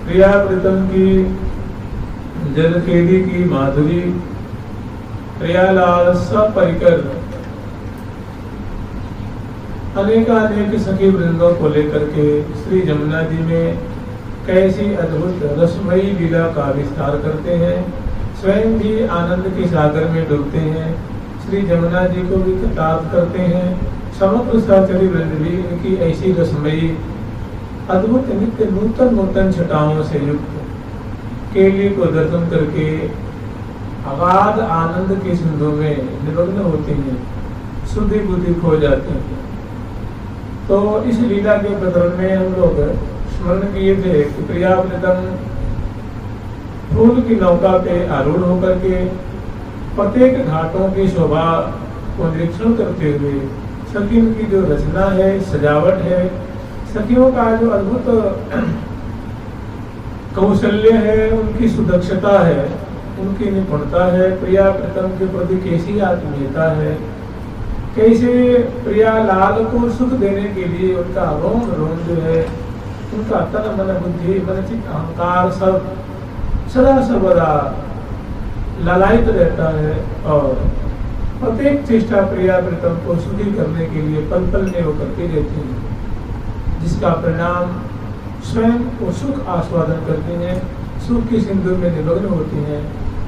प्रिया प्रीतम की जलखेड़ी की माधुरी प्रियालाल सब परिकर अनेक सखी वृंदों को लेकर के श्री जमुना जी में कैसी अद्भुत रसमयी लीला का विस्तार करते हैं। स्वयं भी आनंद के सागर में डूबते हैं, श्री जमुना जी को भी कृतार्थ करते हैं। समग्र सहचरी वृंद भी इनकी ऐसी रसमयी अद्भुत नित्य नूतन नूतन छटाओं से युक्त केली को दर्शन करके अगाध आनंद के सिंधु में निमग्न होते हैं, शुद्धि बुद्धि खो जाते हैं। तो इस लीला के प्रकरण में हम लोग स्मरण किए थे कि प्रिया प्रीतम फूल की नौका पे आरूढ़ होकर के प्रत्येक घाटों की शोभा को निरीक्षण करते हुए सखियों की जो रचना है, सजावट है, सखियों का जो अद्भुत कौशल्य है, उनकी सुदक्षता है, उनकी निपुणता है, प्रिया प्रीतम के प्रति कैसी आत्मीयता है, कैसे प्रिया लाल को सुख देने के लिए उनका रोम रोम जो है, उनका तन मन बुद्धि मन चित्त अहंकार सब सदा सर्वदा ललायित रहता है और प्रत्येक चेष्टा प्रिया प्रीतम को सुखी करने के लिए पल पल में वो करती रहती है, जिसका परिणाम स्वयं वो सुख आस्वादन करती हैं, सुख की सिंधु में निमग्न होती हैं।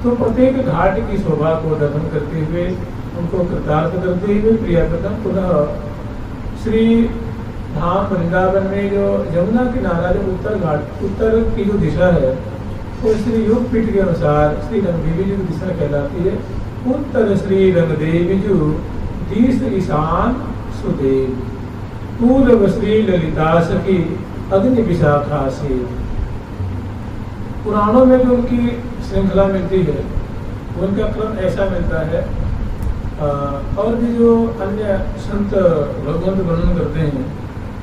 तो प्रत्येक घाट की शोभा को दर्शन करते हुए उनको कृतार्थ करते हुए प्रिया प्रीतम पुनः श्री धाम वृंदावन में जो यमुना किनारा जो उत्तर घाट उत्तर की जो दिशा है वो श्री योग पीठ के अनुसार श्री रंगदेवी जी की दिशा कहलाती है। उत्तर श्री रंगदेवी जू दिश ईशान सुदेव पूर्व श्री ललिता सखी अग्नि विशाखा से। पुराणों में जो उनकी श्रृंखला मिलती है उनका क्रम ऐसा मिलता है। और भी जो अन्य संत भगवंत वर्णन करते हैं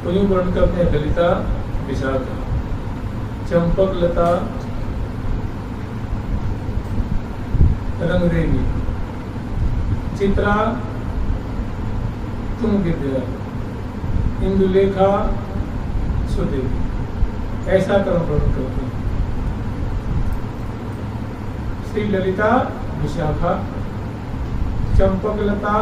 तो यूँ वर्णन करते हैं ललिता विशाखा, चंपक लता, रंगदेवी, चित्रा, तुम विद्या, इंदुलेखा, सुदेवी, ऐसा क्रम वर्णन करते हैं। श्री ललिता विशाखा, चंपकलता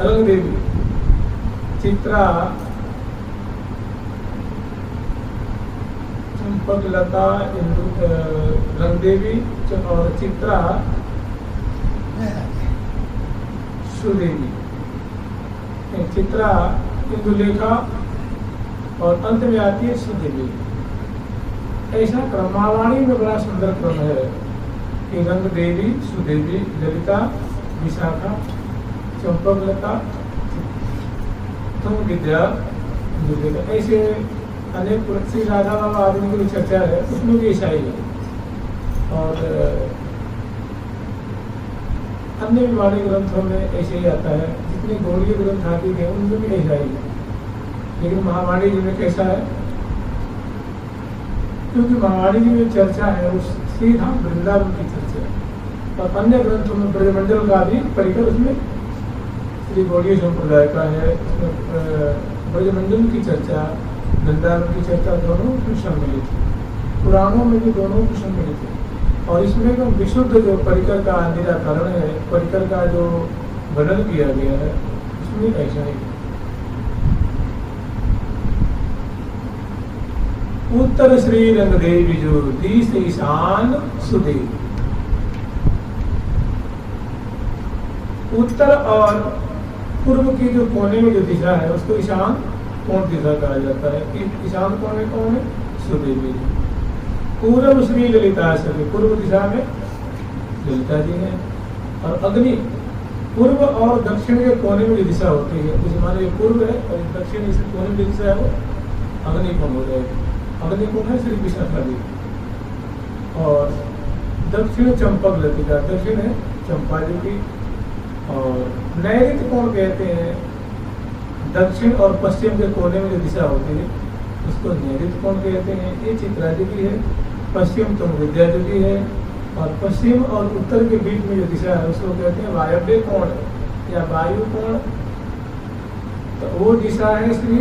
रंगदेवी, चित्रा, चंपकलता रंगदेवी और चित्रा सुदेवी, चित्रा इंदुलेखा और अंत में आती है सुदेवी। ऐसा क्रमावाणी में बड़ा सुंदर क्रम है कि रंगदेवी, सुदेवी, ललिता, विशाखा, चंपकलता, तुम विद्या विद्या। ऐसे अनेक श्री राधा बाबा आदमी की चर्चा है, उसमें भी ऐसा ही है। और अन्य वाणी ग्रंथों में ऐसे ही आता है, जितने गौड़ीय ग्रंथ आदि हैं उनमें भी ऐसा ही है। लेकिन महावाणी जी में कैसा है, क्योंकि महावाणी जी में चर्चा है उस श्री धाम वृंदावन की चर्चा है, और अन्य ग्रंथों में ब्रजमंडल का भी परिकर उसमें श्री गौड़ीय संप्रदाय का है, ब्रजमंडल की चर्चा, वृंदावन की चर्चा दोनों में सम्मिलित है। पुराणों में भी दोनों की सम्मिलित है। और इसमें जो विशुद्ध जो परिकर का निराकरण है, परिकर का जो वर्णन किया गया है, उसमें ऐसा ही उत्तर श्री रंगदेव जो दिस ईशान सुदेव। उत्तर और पूर्व की जो कोने में जो दिशा है उसको ईशान कोण दिशा कहा जाता है। ईशान कोण में कौन है? सुदेवी जी। पूर्व श्री ललिता सभी, पूर्व दिशा में ललिता जी है। और अग्नि पूर्व और दक्षिण के कोने में जो दिशा होती है, जैसे मानो ये पूर्व है और दक्षिण इस कोने में जो दिशा है वो अग्नि कोण हो जाएगी। अग्नि कोण है श्री विशाखा जी। और दक्षिण चंपक लतिका, दक्षिण है चंपा जी की। और नैऋत्य कोण कहते हैं दक्षिण और पश्चिम के कोने में जो दिशा होती है उसको नैऋत्य कोण कहते हैं। ये चित्रा जी की है। पश्चिम तुम विद्या जी की है। और पश्चिम और उत्तर के बीच में जो दिशा है उसको कहते हैं वायव्य कोण या वायु कोण। तो वो दिशा है श्री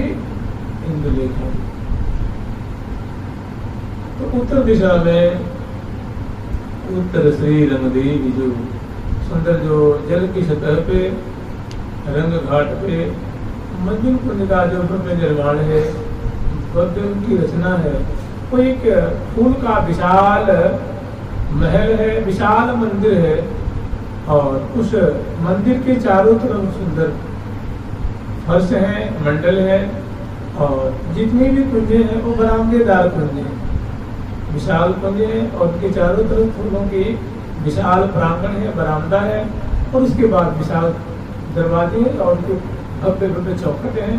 इंदुलेखा। तो उत्तर दिशा में उत्तर श्री रंगदेवी जो सुंदर जो जल की सतह पे रंग घाट पे मंजुल कुंज का जो भव्य निर्माण है, भव्य उनकी रचना है, वो एक फूल का विशाल महल है, विशाल मंदिर है। और उस मंदिर के चारों तरफ सुंदर फर्श है, मंडल है। और जितनी भी कुंजें हैं वो बरामदेदार कुंजें हैं, विशाल कुंजें हैं। और उनके चारों तरफ फूलों की विशाल प्रांगण है, बरामदा है। और उसके बाद विशाल दरवाजे और उनके भव्य भव्य चौखट हैं,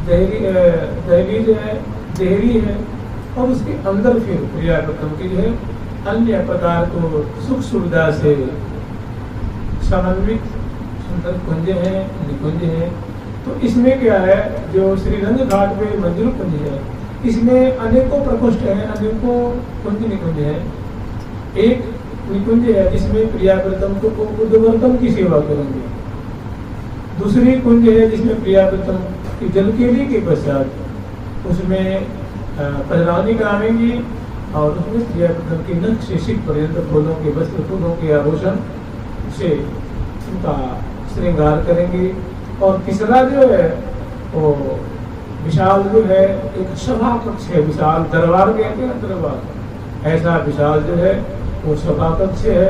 दहलीज है, देहरी है। और उसके अंदर फिर प्रियापतम की जो है अन्य प्रकार को सुख सुविधा से समन्वित सुंदर कुंज हैं, निकुंज हैं। तो इसमें क्या है, जो श्रीरंग घाट पे मंदिर कुंज है, इसमें अनेकों प्रकोष्ठ हैं, अनेकों कुंज निकुंज हैं। एक निकुंज है जिसमें प्रियाव्रतम को उद्वर्तन की सेवा करेंगे। दूसरी कुंज है जिसमें प्रियाव्रतम की जलकेली के पश्चात उसमें पहलवानी करावेंगी। और उसमें प्रियाव्रतम की नख से शिख पर्यंत फूलों के वस्त्र, फूलों के आभूषण से उनका श्रृंगार करेंगे। और तीसरा जो है वो विशाल जो है एक सभा कक्ष है, विशाल दरबार कहते हैं, दरबार ऐसा विशाल जो है वो सभा कक्ष है।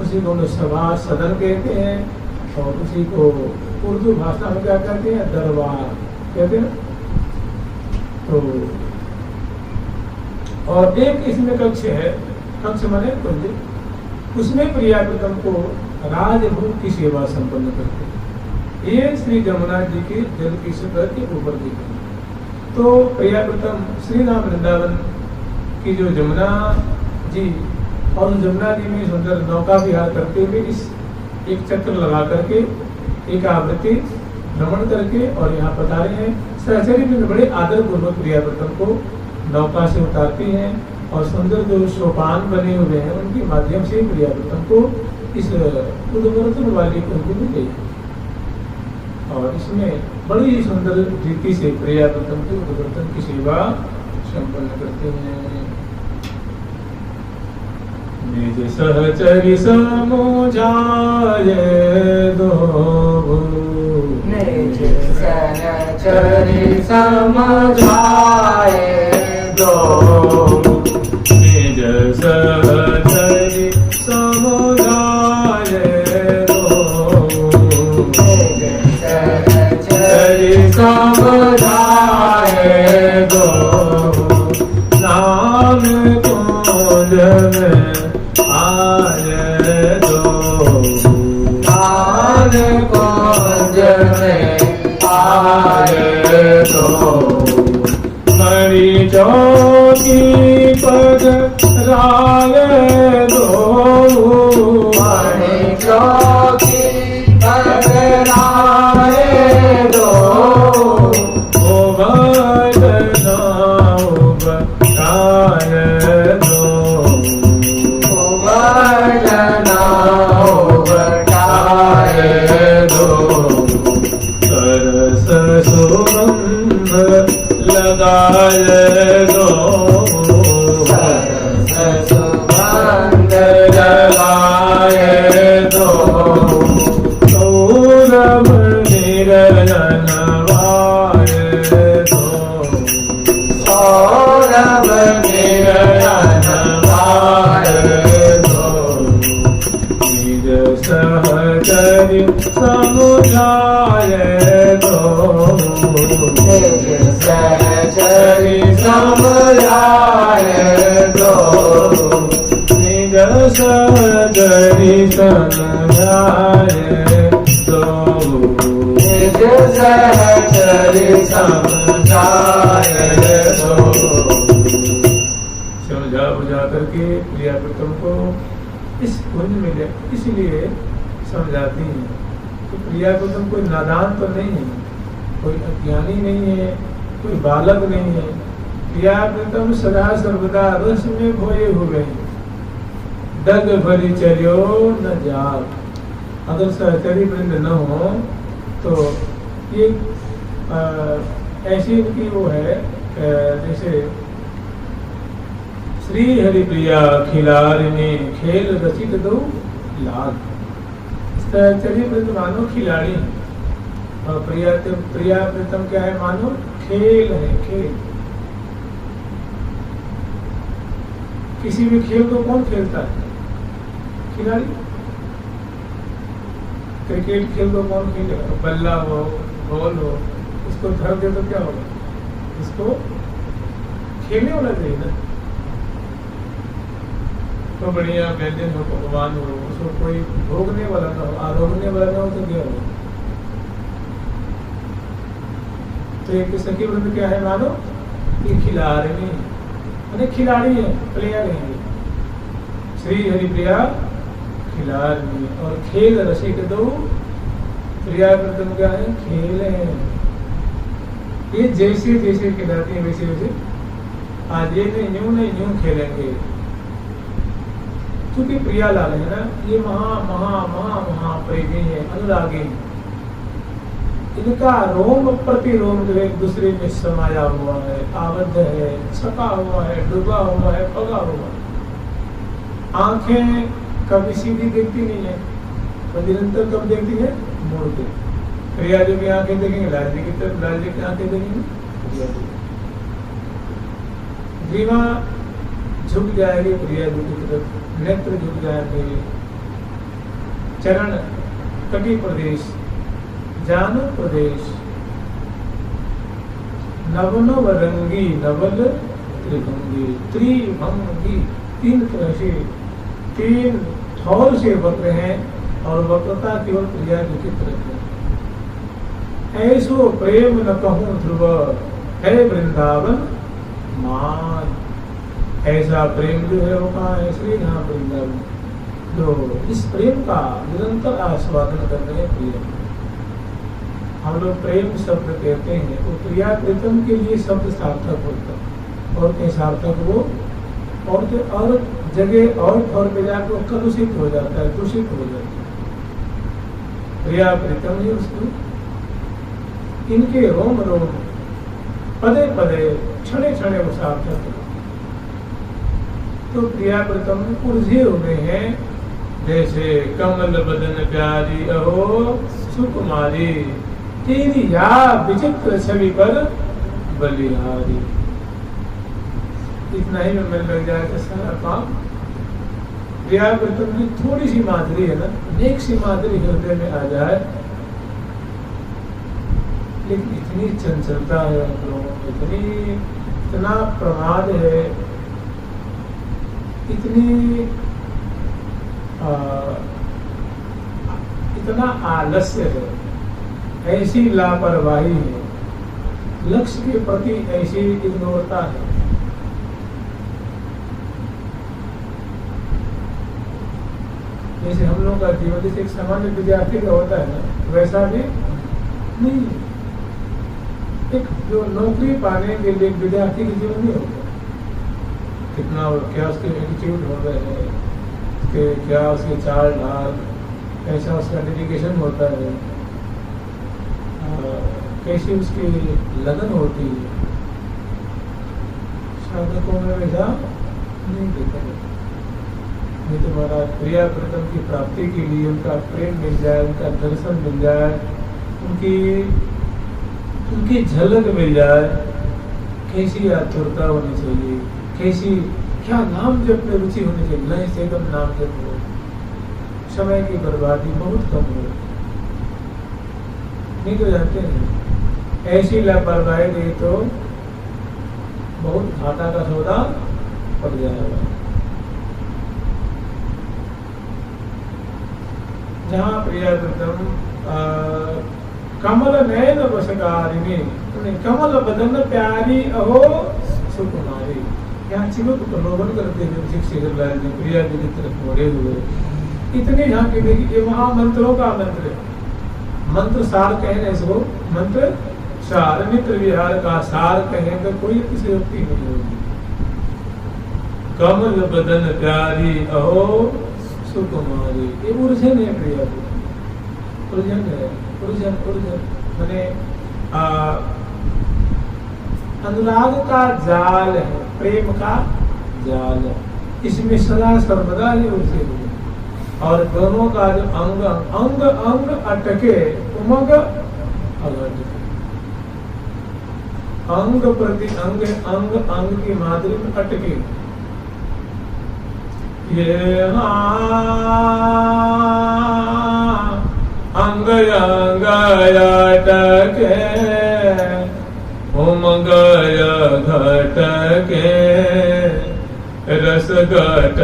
उसी को सभा सदन कहते हैं। और उसी को उर्दू भाषा में क्या कहते हैं? दरबार कहते हैं। तो और एक इसमें कक्ष है, कक्ष माने कुंज, उसमें प्रियाव्रतम को राजभोग की सेवा संपन्न करते हैं। ये श्री जमुना जी के जल की सतह के ऊपर दिखे। तो प्रियाव्रतम श्री राम वृंदावन की जो जमुना जी, और जमुना जी में सुंदर नौका विहार करते हुए इस एक चक्र लगा करके एक आवृत्ति भ्रमण करके और यहाँ पधारे हैं। सहचरी में बड़े आदर पूर्वक प्रियाव्रतम को नौका से उतारती हैं। और सुंदर जो सोपान बने हुए हैं उनके माध्यम से प्रियाव्रतम को इस उद्वर्तन वाली कुंज में ले। और इसमें बड़ी ही सुंदर रीति से प्रियाव्रतम के उद्वर्तन की सेवा संपन्न करते हैं। निज सहचरी समुझाए दो, निज सहचरी समुझाए दो, निज सहचरी समुझाए दो, निज सहचरी समझाए दो। नाम कुंज में आए दो, नाम कुंज में दो हरी चौकी पग राय दो मणि चौकी पगराए दो ओ बजना बताय दो उबलना उबटाए दो सरस सुगंध लगाय दो सरस सुगंध लगाए दो सौरभ निरजन वाय दो सौरभ निरजन वाय दो निज सहचरि समुझाय दो निज सहचरि समझाए दो निज सहचरि समझाय दो निज सहचरि समझाए दो समझा बुझा करके प्रिया प्रीतम को इस कुंज में ले इसलिए समझाती हैं कि प्रिया प्रीतम कोई नादान तो नहीं है, कोई अज्ञानी नहीं है, कोई बालक नहीं है। प्रिया प्रीतम सदा सर्वदा रस में खोए हुए हैं। डग भरी चलियो न जाग। अगर सहचरी वृंद न हो तो ये ऐसी इनकी वो है जैसे श्री हरि प्रिया खिलारिणी खेल रचित दो लाग। सहचरी वृंद मानो खिलाड़ी है और प्रिया प्रीतम क्या है मानो खेल है, खेल। किसी भी खेल को कौन खेलता है? खिलाड़ी। क्रिकेट खेल को कौन खेलेगा? बल्ला हो, बॉल हो, इसको धर दे तो क्या होगा? इसको खेलने वाला चाहिए ना। तो बढ़िया व्यंजन हो, भगवान हो, उसको कोई भोगने वाला ना हो, आरोगने वाला ना हो तो क्या होगा? तो एक सखी वृंद क्या है मानो ये खिलाड़ी है, खिलाड़ी है, प्लेयर है। श्री हरि प्रिया खिलाड़ी और खेल रसिक दो। प्रिया प्रीतम क्या है? खेल है। ये जैसे जैसे खिलाती है वैसे वैसे आज ये नहीं यूं खेलेंगे। क्योंकि प्रिया लाल है ना, ये महा महा महा महा प्रेमी है, अनुरागी है। इनका रोम प्रति रोम जो है एक दूसरे में समाया हुआ है, आबद्ध है, छपा हुआ है, डूबा हुआ है, पगा हुआ है। आंखें कभी सीधी देखती नहीं है, तो निरंतर कब देखती है? मोड़ के। प्रिया जी की आंखें देखेंगे लाल जी की तरफ, लाल जी की आंखें देखेंगे प्रिया जी। ग्रीवा झुक जाएगी प्रिया जी की तरफ, नेत्र झुक जाएंगे, चरण कटी प्रदेश, जानो प्रदेश, नवनव रंगी नवल त्रिभंगी, त्रिभंगी तीन तरह से, तीन थौर से वक्र हैं और वक्रता केवल प्रिया जी की तरफ है। ऐसो प्रेम न कहूं ध्रुव है वृंदावन मान। ऐसा प्रेम जो है वो कहाँ है? श्री धाम वृंदावन। जो इस प्रेम का निरंतर आस्वादन कर रहे हैं प्रिय। हम लोग प्रेम शब्द कहते हैं तो प्रिया प्रीतम के लिए शब्द सार्थक होता है और कहीं सार्थक वो और जगह और पे जाकर कलुषित हो जाता है, दूषित हो जाता है। प्रिया प्रीतम ही उसको इनके रोम रोम पदे पदे क्षणे क्षणे वो सार्थक है। तो प्रिया प्रीतम उलझे हुए हैं जैसे कमल बदन प्यारी अहो सुकुमारी, तेरी या विचित्र छवि पर बलिहारी। इतना ही में मन लग जाए तो सारा काम। प्रिया प्रीतम की थोड़ी सी माधुरी है ना, नेक सी माधुरी हृदय में आ जाए, लेकिन इतनी चंचलता है हम लोगों में, इतना प्रमाद है, इतना आलस्य है, ऐसी लापरवाही है लक्ष्य के प्रति ऐसी इग्नोरता है। जैसे हम लोग का जीवन जैसे एक सामान्य विद्यार्थी का होता है ना, वैसा भी नहीं। एक जो नौकरी पाने के लिए विद्यार्थी के जीवन नहीं होता, कितना क्या उसके एटीट्यूड हो रहे हैं, कि क्या उसके चाल ढाल, कैसा उसका डेडिकेशन होता है, कैसी उसकी लगन होती है, साधकों में वैसा नहीं देखा जाता। नहीं तो महाराज प्रिया प्रीतम की प्राप्ति के लिए उनका प्रेम मिल जाए, उनका दर्शन मिल जाए, उनकी झलक मिल जाए, कैसी आतुरता होनी चाहिए, कैसी क्या नाम जप में रुचि होनी चाहिए। नहीं से एकदम नाम जप हो, समय की बर्बादी बहुत कम हो। नहीं तो जानते हैं ऐसी लापरवाही गई तो बहुत घाटा का सौदा पड़ जाएगा। जहाँ प्रिया प्रीतम कमल नयन वशकारिणी, कमल बदन प्यारी अहो सुकुमारी, यहाँ चिमुक प्रलोभन करते हुए शेखरलाल जी प्रिया जी की तरफ मोड़े हुए इतने झांके देखिए। ये महामंत्रों का मंत्र है, मंत्र सार कहें इसको, मंत्र सार मित्र विहार का सार कहें तो कोई अतिशयोक्ति नहीं होगी। कमल बदन प्यारी अहो सुकुमारी, ये उर्जन है प्रिया की, उर्जन है, उर्जन उर्जन मैंने अनुराग का जाल है, प्रेम का जाल है, इसमें सदा सर्वदा ही उर्जन है। और दोनों का जो अंग अंग अंग अटके उमग अगट, अंग प्रति अंग अंग अंग की माधुरी में अटके। ये अंग अंग अटके उमग घटके रस घट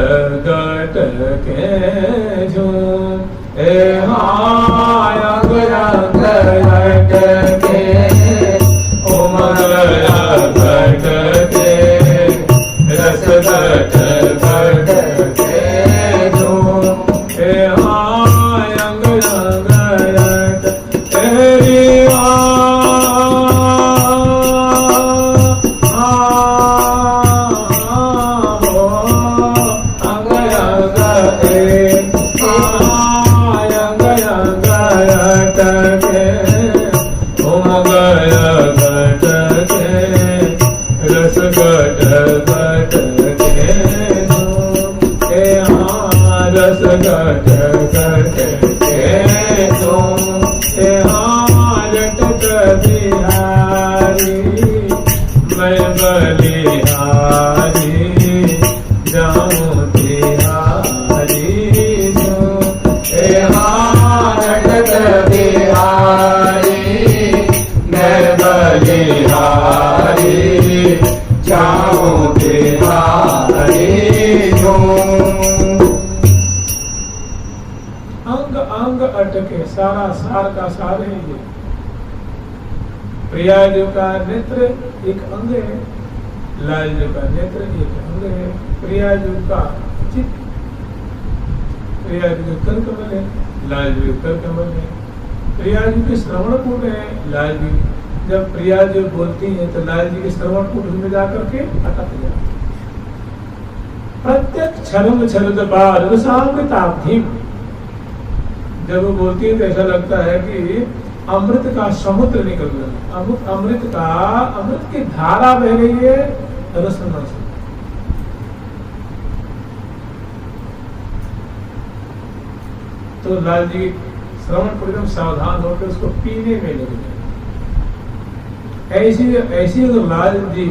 घट के झूम ए अंग अंग अटके उमग घट के रस घट घट के झूम ए अंग अंग अटके तेरी सारा सार का सार है ये। प्रिया जी का नेत्र एक अंग है, लाल जी का नेत्र एक अंग है। प्रिया जी का चित्त, प्रिया जी के कर कमल है, लाल जी के कर कमल है। प्रिया जी के श्रवण कूट है, लाल जी जब प्रिया जी बोलती है तो लाल जी के श्रवण कूट में जाकर के अटक जाए। प्रत्येक छलम छलद पार रसामृताब्धि, जब वो बोलती है तो ऐसा लगता है कि अमृत का समुद्र निकल रहा है, अमृत की धारा बह रही है रसना से। तो लाल जी श्रवण पूर्वक सावधान होकर उसको पीने में लग गए। ऐसी अगर लाल जी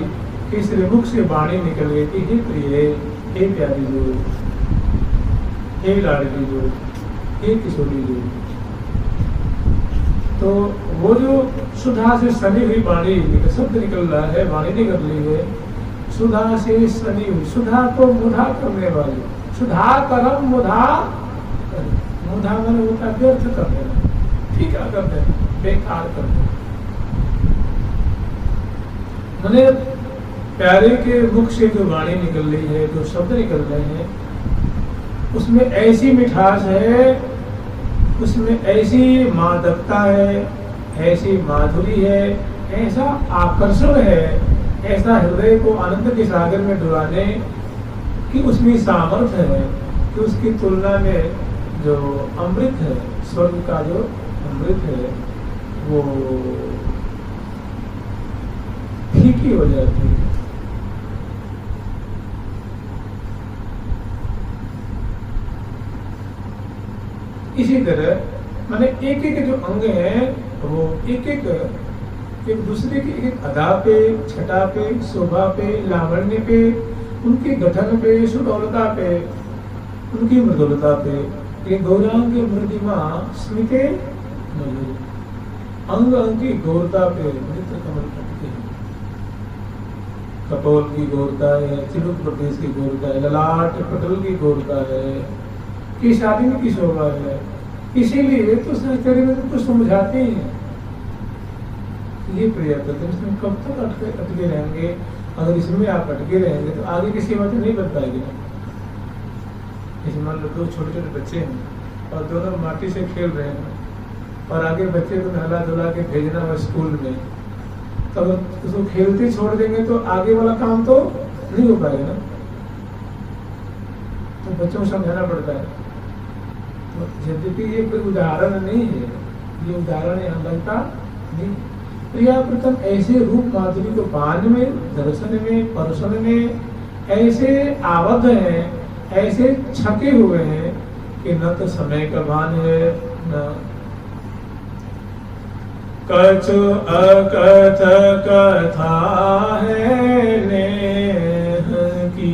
के श्रीमुख से वाणी निकल गई कि हे प्रिय, हे प्यारी जो, हे लाडली जो, हे किशोरी जो, तो वो जो सुधा से सनी हुई वाणी शब्द निकल रहा है, वाणी निकल रही है सुधा से सनी हुई। सुधा को मुधा करने वाली, सुधा करम मुधा, मुधा मन होता व्यर्थ कर देना, फीका कर देना, बेकार कर देना। मैंने प्यारे के मुख से जो वाणी निकल रही है, जो शब्द निकल रहे हैं, उसमें ऐसी मिठास है, उसमें ऐसी मादकता है, ऐसी माधुरी है, ऐसा आकर्षण है, ऐसा हृदय को आनंद के सागर में डुबाने की उसमें सामर्थ्य है कि उसकी तुलना में जो अमृत है, स्वर्ग का जो अमृत है, वो फीकी हो जाती है। इसी तरह माने एक एक जो अंग हैं वो एक दूसरे के एक अदा पे, छटा पे, शोभा पे, लावण्य पे, उनके गठन पे, सुडौलता पे, उनकी मृदुलता पे, ये गौरांग मृदिमा स्मिते मधुर, अंग अंग की गौरता पे नृत्य कमल कटके, कपोल की गौरता है, चिलुक प्रदेश की गौरता है, ललाट पटल की गौरता है, की शादी की शोभा है। इसीलिए तो संस्कृति में तो कुछ समझाते ही हैं। ये प्रयत्न इसमें कब तक अटके रहेंगे? अगर इसमें आप अटके रहेंगे तो आगे की सेवा तो नहीं बन पाएगी ना। जैसे मान लो दो छोटे छोटे बच्चे हैं और दोनों माटी से खेल रहे हैं और आगे बच्चे को नहला धुला के भेजना हो स्कूल में, तो अगर उसको खेलते छोड़ देंगे तो आगे वाला काम तो नहीं हो पाएगा ना। तो बच्चों को समझाना पड़ता है। तो यद्यपि ये कोई उदाहरण नहीं है, ये उदाहरण यहाँ लगता नहीं। प्रिया प्रथम ऐसे रूप माधुरी को पान में, दर्शन में, परसन में ऐसे आबद्ध हैं, ऐसे छके हुए हैं कि न तो समय का भान है, न कछु अकथ कथा है नेह की,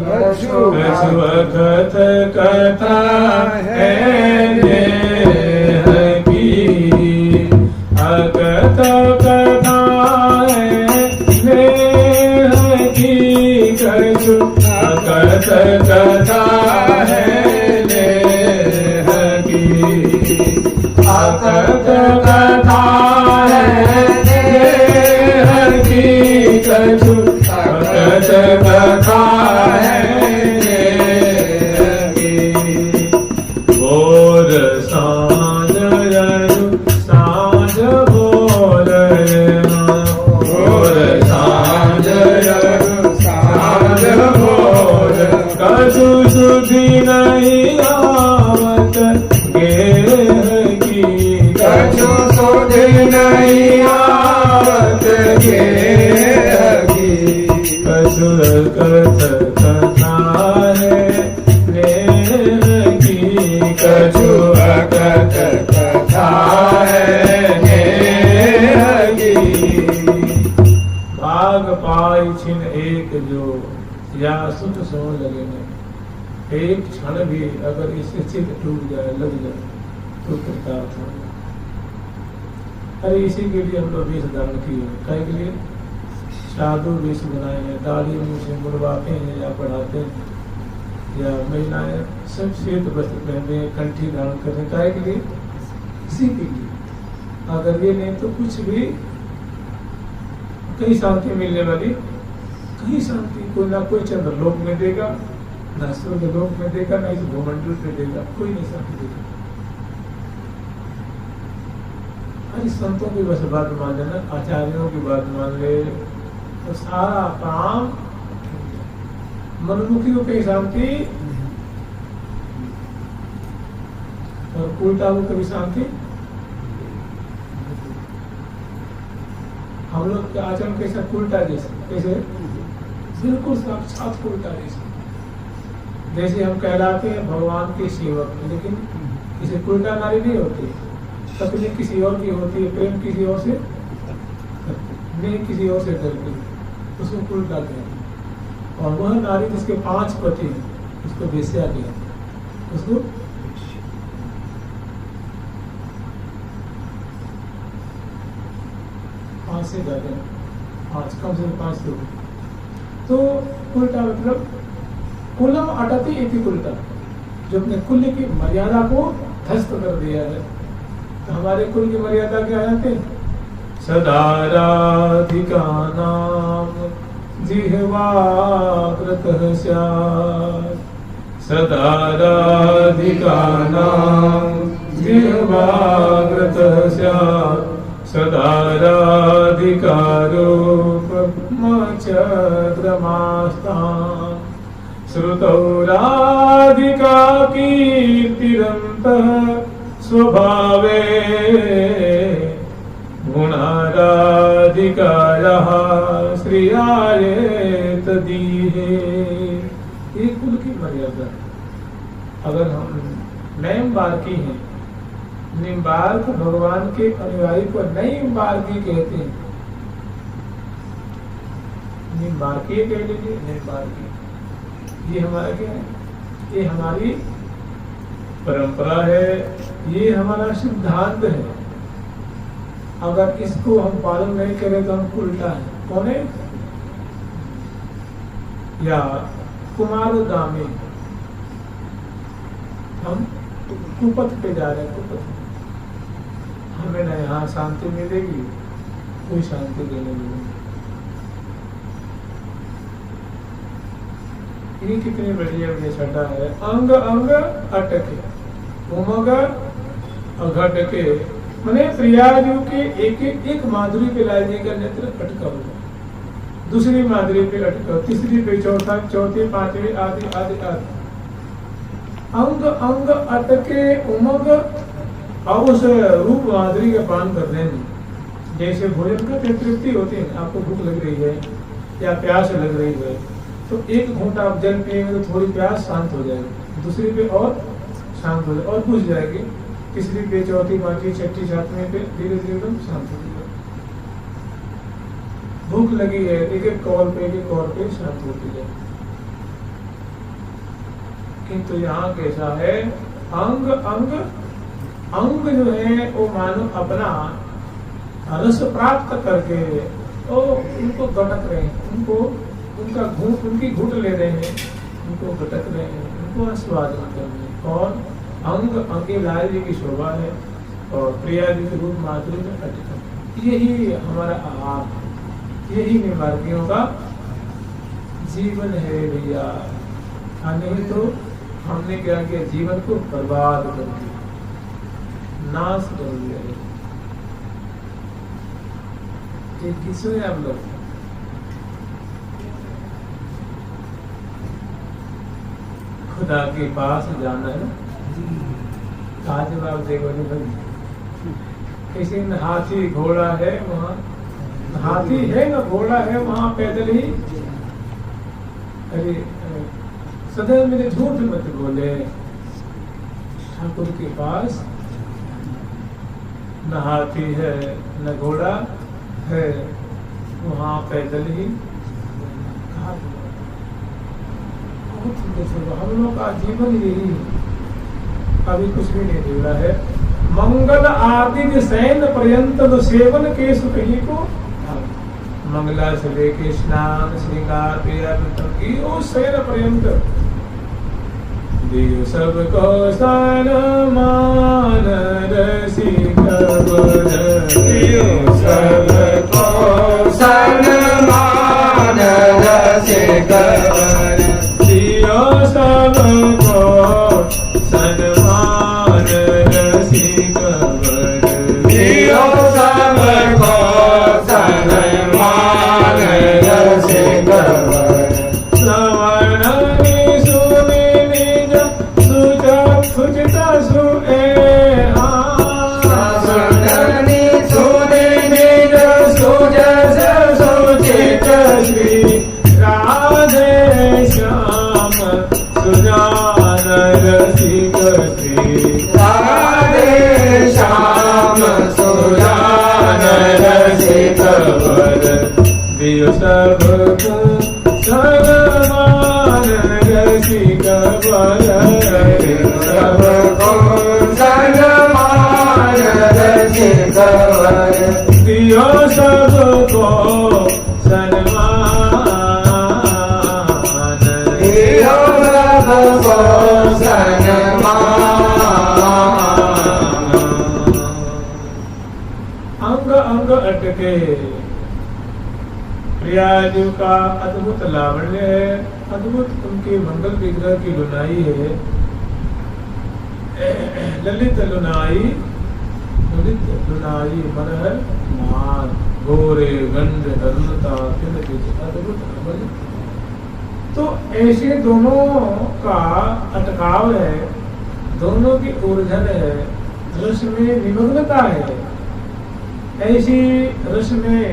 कछु अकथ कथा है नेह की, अकथ कथा है नेह की, कछु अकथ कथा है नेह की, अकथ कथा है नेह की, कछु अकथ कथा है नेह की। भोर सांझ रजु सांझ भोर, भोर सांझ रजु सांझ भोर, कछु सुधि नहीं आवत गेह की, कछु सुधि नहीं आवत गेह की, कछु अकथ कथा है नेह की, कछु अकथ कथा है नेह की। भाग पाई छिन एक जो या सुत सो लगे में, एक क्षण भी अगर इससे चित टूट जाए, लग जाए तो कृतार्थ हो। अरे इसी के लिए हम लोग वेश धारण किए, कई के लिए साधु वेश बनाए हैं, दाढ़ी मुँह से मुड़वाते हैं या पढ़ाते हैं, या महिलाएं सब श्वेत वस्त्र पहनते हैं, कंठी धारण करते हैं, काय के लिए? इसी के लिए। अगर ये नहीं तो कुछ भी कहीं शांति मिलने वाली, कहीं शांति कोई ना कोई चंद्रलोक में देगा, ना स्वर्ग लोक में देगा, ना इस भूमंडल में देगा, कोई नहीं शांति देगा। अरे संतों की बस बात मान लेना, आचार्यों की बात मान ले तो सारा काम, मनमुखी को कहीं शांति और उल्टा को कभी शांति। हम लोग का आचरण कैसा? उल्टा जैसे, कैसे? बिल्कुल साक्षात उल्टा जैसे। जैसे हम कहलाते हैं भगवान के सेवक, लेकिन किसी उल्टा नारी नहीं होती, तकलीफ किसी और की होती है, प्रेम किसी और से नहीं, किसी और से करती, उसको उल्टा कहते हैं। और वह नारी जिसके 5 पति हैं, उसको वेश्या कहते हैं, उसको से ज्यादा 5, कम से कम 5 लोग। तो उल्टा मतलब कुलम अटति इति उल्टा, जो अपने कुल की मर्यादा को ध्वस्त कर दिया है। तो हमारे कुल की मर्यादा क्या है? सदा राधिकानां जिह्वाकृतः स्यात् सदा राधिकानां जिह्वाकृतः स्यात् सदा राधिकारूपमचक्रमास्ताम् श्रुतौ राधिका कीर्तिरन्तः स्वभावे गुणा राधिकायाः श्रियाये तदीहे। ये कुल की मर्यादा। अगर हम नैम्बार्की हैं, निम्बार्क भगवान के अनुयायी को नैम्बार्की कहते हैं। निम्बार्की कह लीजिए, नैम्बार्की। ये हमारा क्या है? ये हमारी परंपरा है, ये हमारा सिद्धांत है। अगर इसको हम पालन नहीं करें तो हम उल्टा है। कौन है? या कुमारोदामी, हम कुपथ पे जा रहे हैं। कुपथ हमें न यहाँ शांति मिलेगी, कोई शांति देने मिलेगी। ये कितनी बढ़िया बढ़िया छटा है। अंग अंग अटके उमग अघटके, मैंने प्रियाजू के एक माधुरी पे लाने का नेत्र अटका होगा, दूसरी माधुरी पे अटका, तीसरी पे चौथा, चौथी पांचवी आदि आदि आदि। अंग अंग अटके उमग, और उस रूप माधुरी का पान करने में जैसे भोजन का तृप्ति होती है। आपको भूख लग रही है या प्यास लग रही है, तो एक घूंटा आप जल पिएंगे तो थोड़ी प्यास शांत हो जाएगी, दूसरी पे और शांत हो जाएगी और बुझ जाएगी, तीसरी पे, चौथी, पांचवी, छठी, सातवीं पे धीरे धीरे एकदम शांत हो जाएगी। भूख लगी है, एक एक कौर पे शांत होती जाए। किंतु यहाँ कैसा है? अंग अंग अंग जो है वो मानो अपना रस प्राप्त करके वो उनको गटक रहे हैं, उनको उनका घूट, उनकी घूट ले रहे हैं, उनको गटक रहे हैं, उनको आस्वादन कर रहे हैं। और अंग अंगे लाल जी की शोभा है और प्रिया जी के रूप माधुरी में अटका। यही हमारा आहार, यही निमार्गियों का जीवन है भैया। नहीं तो हमने क्या किया? जीवन को बर्बाद कर दिया, नाश कर दिया। किसने आप लोग खुदा के पास जाना है? आज बात देखो भाई, किसी ने हाथी घोड़ा है, वहाँ हाथी है ना घोड़ा है, वहाँ पैदल ही। अरे सदैव मेरे झूठ मत बोले, ठाकुर के पास न हाथी है न घोड़ा है, वहाँ पैदल ही। हम लोग का जीवन यही है, अभी कुछ भी नहीं जुड़ा है। मंगल आदि सैन पर्यंत सेवन के सुख ही को, मंगला से लेके स्नान श्रृंगार प्रिया की उस सैन पर्यंत दियो सबको सन्मान रसिक वर, दियो सबको सन्मान रसिक वर, दियो सबको सन्मान रसिक वर, दियो सबको सन्मान रसिक वर। दियो सबको सन्मान रसिक वर, सबको सन्मान रसिक वर, दियो सबको सन्मान, दियो सबको सन्मान। अंग अंग अटके। प्रियाजू का अद्भुत लावण्य है, अद्भुत उनके मंगल विग्रह की लुनाई है, ललित लुनाई, ललित लुनाई मनहर मान, गोरे गंध अरुणता अद्भुत अमल। तो ऐसे दोनों का अटकाव है, दोनों की उलझन है, रस में निमग्नता है, ऐसी रस में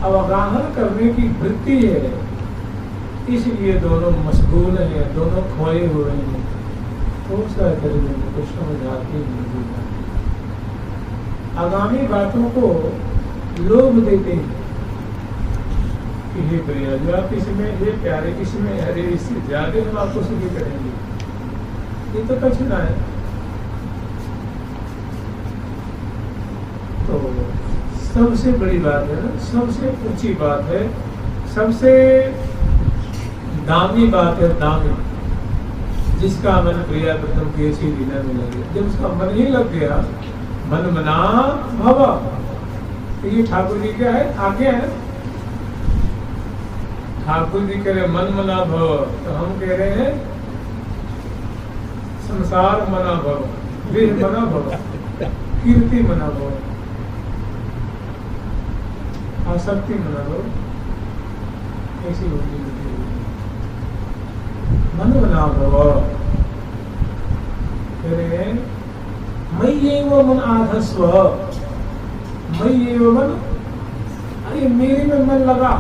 अवगाहन करने की वृत्ति है, इसलिए दोनों मशगूल हैं, दोनों खोए हुए हैं। तो सा करेंगे कुछ समझ आती नहीं। आगामी बातों को लोग देते हैं कि हे प्रिया जो आप इसमें, हे प्यारे इसमें, अरे इससे ज्यादा हम आपको सुखी करेंगे, ये तो कछना है। तो सबसे बड़ी बात है ना, सबसे ऊंची बात है, सबसे दामी बात है, दामी, जिसका मन प्रिया प्रथम की ऐसी लीला में लगे। जब उसका मन ही लग गया, मन मना भव, तो ये ठाकुर जी क्या है, आगे है। ठाकुर जी कह रहे मन मना भव, तो हम कह रहे हैं संसार मना भव, देह मना भव, कीर्ति मना भव, आसक्ति मना भव, ऐसी होती है। मन मना भव कह रहे हैं मयि एव मन आधस्व, मयि एव मन, अरे मेरे में मन लगा।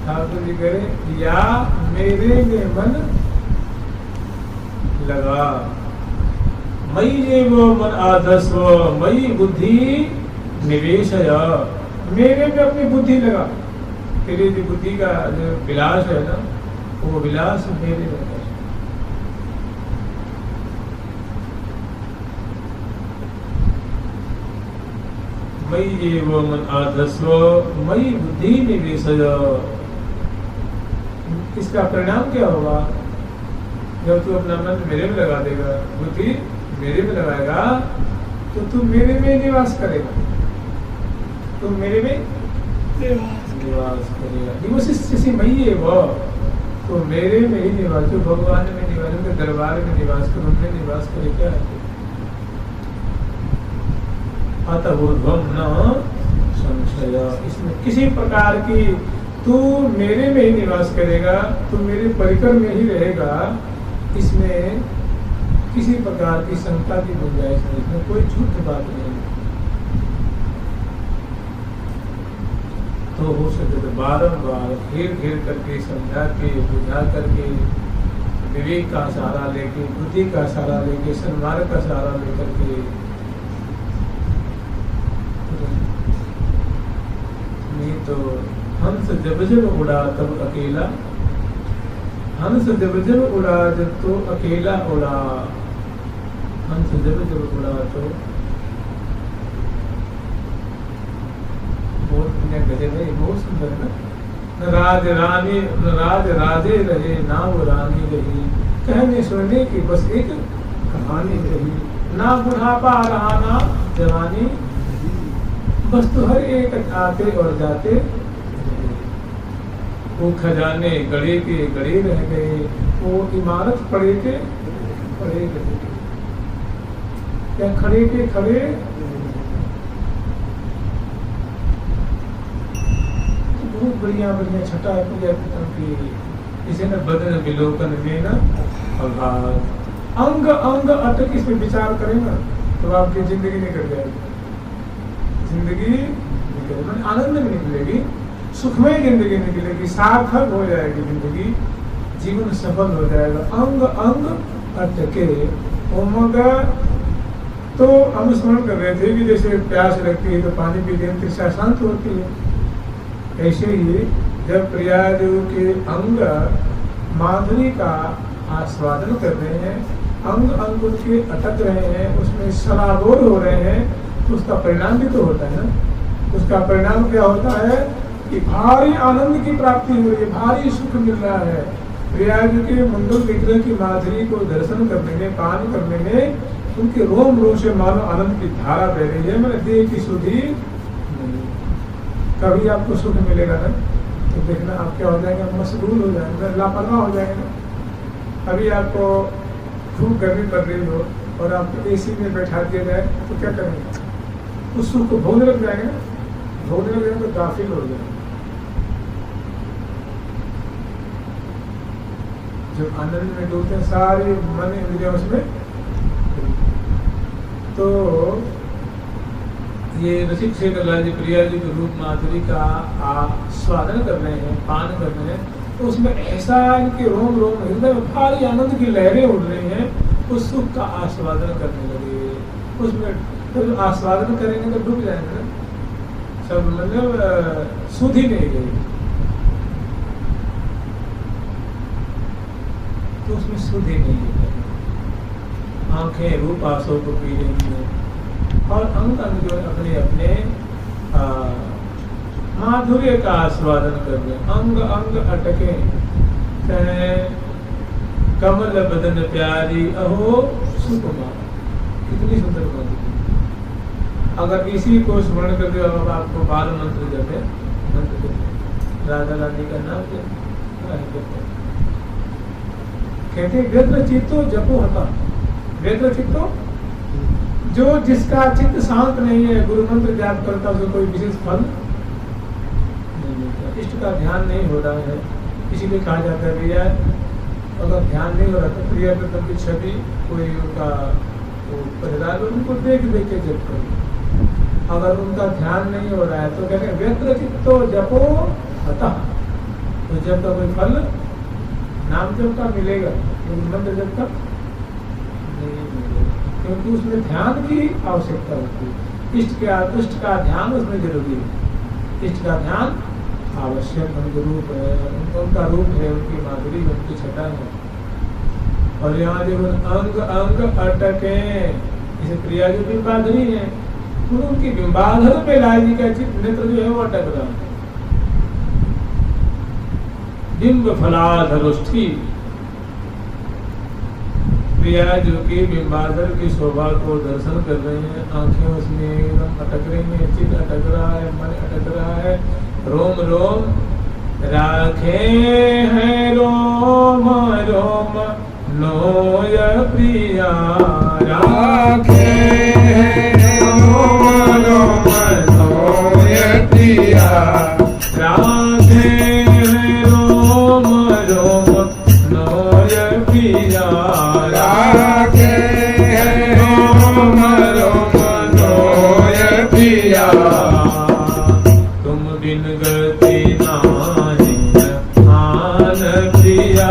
ठाकुर जी कह रहे या मेरे में मन लगा। मयि एव मन आधस्व मयि बुद्धि निवेशय, मेरे में अपनी बुद्धि लगा। तेरी जो बुद्धि का जो विलास है ना, वो विलास मेरे में है। मयि एव मन आधस्व मयि बुद्धि निवेशय। इसका परिणाम क्या होगा? जब तू अपना मन मेरे में लगा देगा, बुद्धि मेरे में लगाएगा, तो तू मेरे में निवास करेगा, तू मेरे में निवास करेगा। निवसिष्यसि मयि एव, तो मेरे में ही निवास, जो भगवान में निवास, उनके दरबार में निवास कर, उनमें निवास करे। क्या है? अतः ऊर्ध्वं न संशय, इसमें किसी प्रकार की, तू मेरे में ही निवास करेगा, तू मेरे परिकर में ही रहेगा, इसमें किसी प्रकार की शंका की गुंजाइश नहीं, इसमें कोई झूठ बात नहीं। तो हो सके तो बारंबार घेर घेर करके समझा के, बुझा करके, विवेक का सहारा लेके, बुद्धि का सहारा लेके, सन्मार्ग का सहारा लेकर के, नहीं तो हंस जब जब उड़ा तब अकेला, हंस जब जब उड़ा जब तो अकेला उड़ा, हंस जब जब उड़ा तो बहुत सुंदर है। न राज रानी, न राज राजे रहे, ना वो रानी रही, कहने सुनने की बस एक कहानी रही, ना बुढ़ापा रहा ना जवानी, बस तो हर एक आते और जाते, वो खजाने गड़े के गड़े रह गए, वो इमारत पड़े के पड़े रह गए, क्या खड़े के खड़े। बहुत बढ़िया बढ़िया छटा है प्रिया प्रथम की, इसे न बदन विलोकन में न अभाव, अंग अंग अटक इस पे विचार करेगा तो आपकी जिंदगी निकल जाएगी, जिंदगी निकल, आनंद में निकलेगी, सुखमय जिंदगी निकलेगी, सार्थक हो जाएगी जिंदगी, जीवन सफल हो जाएगा। अंग अंग अटके, ओमगा तो हम स्मरण कर रहे थे कि जैसे प्यास लगती है तो पानी पीते हैं, तृष्णा शांत होती है। ऐसे ही जब प्रियादेव के अंग माधुरी का आस्वादन कर रहे हैं, अंग अंग उनके अटक रहे हैं, उसमें सराबोर हो रहे हैं, तो उसका परिणाम भी तो होता है ना। उसका परिणाम क्या होता है कि भारी आनंद की प्राप्ति हो रही है, भारी सुख मिल रहा है। प्रियादेव के मंगल विग्रह की माधुरी को दर्शन करने में, पान करने में उनके रोम रोम से मानो आनंद की धारा बह रही है। मैंने देह की सुधि नहीं। कभी आपको सुख मिलेगा ना तो देखना आप क्या हो जाएंगे, मशगूल हो जाएंगे, लापरवाह हो जाएंगे। अभी आपको खूब गर्मी पड़ रही हो और आपको एसी में बैठा दिया जाए तो क्या करेंगे? उस सुख को भोगने लग जाएंगे ना, भोगने लग जाएंगे तो गाफिल हो जाएंगे। जब आनंद में डूबते हैं सारी मन इंद्रियां उसमें, तो ये रसिक शेखरलाल जी प्रिया जी के रूप माधुरी का आस्वादन कर रहे हैं, पान कर रहे हैं, तो उसमें ऐसा इनके रोम रोम हृदय में भारी आनंद की लहरें उड़ रही हैं, उस सुख का आस्वादन करने लगे। उसमें तो आस्वादन करेंगे तो डूब जाएंगे ना, सब मतलब सुधि नहीं गई, तो उसमें सुधि नहीं है। आंखें रूप आसों को पी रही हैं और अंग अंग जो अपने अपने माधुर्य का आस्वादन कर रहे हैं। अंग अंग अटके कहे कमल बदन प्यारी अहो सुकुमार, कितनी सुंदर बात। अगर इसी को स्मरण करके आपको बाल मंत्र जपे, मंत्र जपे, राधा रानी का नाम जपे, कहते व्यग्र चित्तो जपो हता। व्यग्र चित्तो, जो जिसका चित्त शांत नहीं है, गुरु मंत्र जाप करता उसको कोई विशेष फल नहीं मिलता, इष्ट का ध्यान नहीं हो रहा है। इसीलिए कहा जाता है भैया अगर ध्यान नहीं हो रहा तो प्रिया प्रथम की छवि कोई उनका परिवार उनको देख देख के जप करो। अगर उनका ध्यान नहीं हो रहा है तो कहते हैं व्यग्र चित्तो जपो हता, तो जब का कोई फल नाम जप का मिलेगा, मंत्र जप का नहीं मिलेगा, क्योंकि उसमें ध्यान की आवश्यकता होती है। इष्ट का ध्यान उसमें जरूरी है। इष्ट का ध्यान आवश्यक उनके रूप है, उनका रूप है, उनकी माधुरी, उनकी छटा है। और यहाँ देखो अंग अंग अटके, जैसे प्रिया जो बिंबाधरी है, उनकी बिंबाधर में लाल जी का चित्त नेत्र जो है वो अटक रहा है। बिंब फलाधरुष्ठी, प्रिया जो कि बिंबाधर की शोभा को दर्शन कर रहे हैं, आंखें उसमें एकदम अटक रही हैं, चित्त अटक रहा है, मन अटक रहा है। रोम रोम राखे हैं रोम रोम नोय प्रिया, राखे हैं रोम रोम नोय प्रिया, राखे हैं रोम रोम नोय प्रिया, राखे हैं रोम रोम नोय प्रिया। तुम बिन गति नाही आन प्रिया,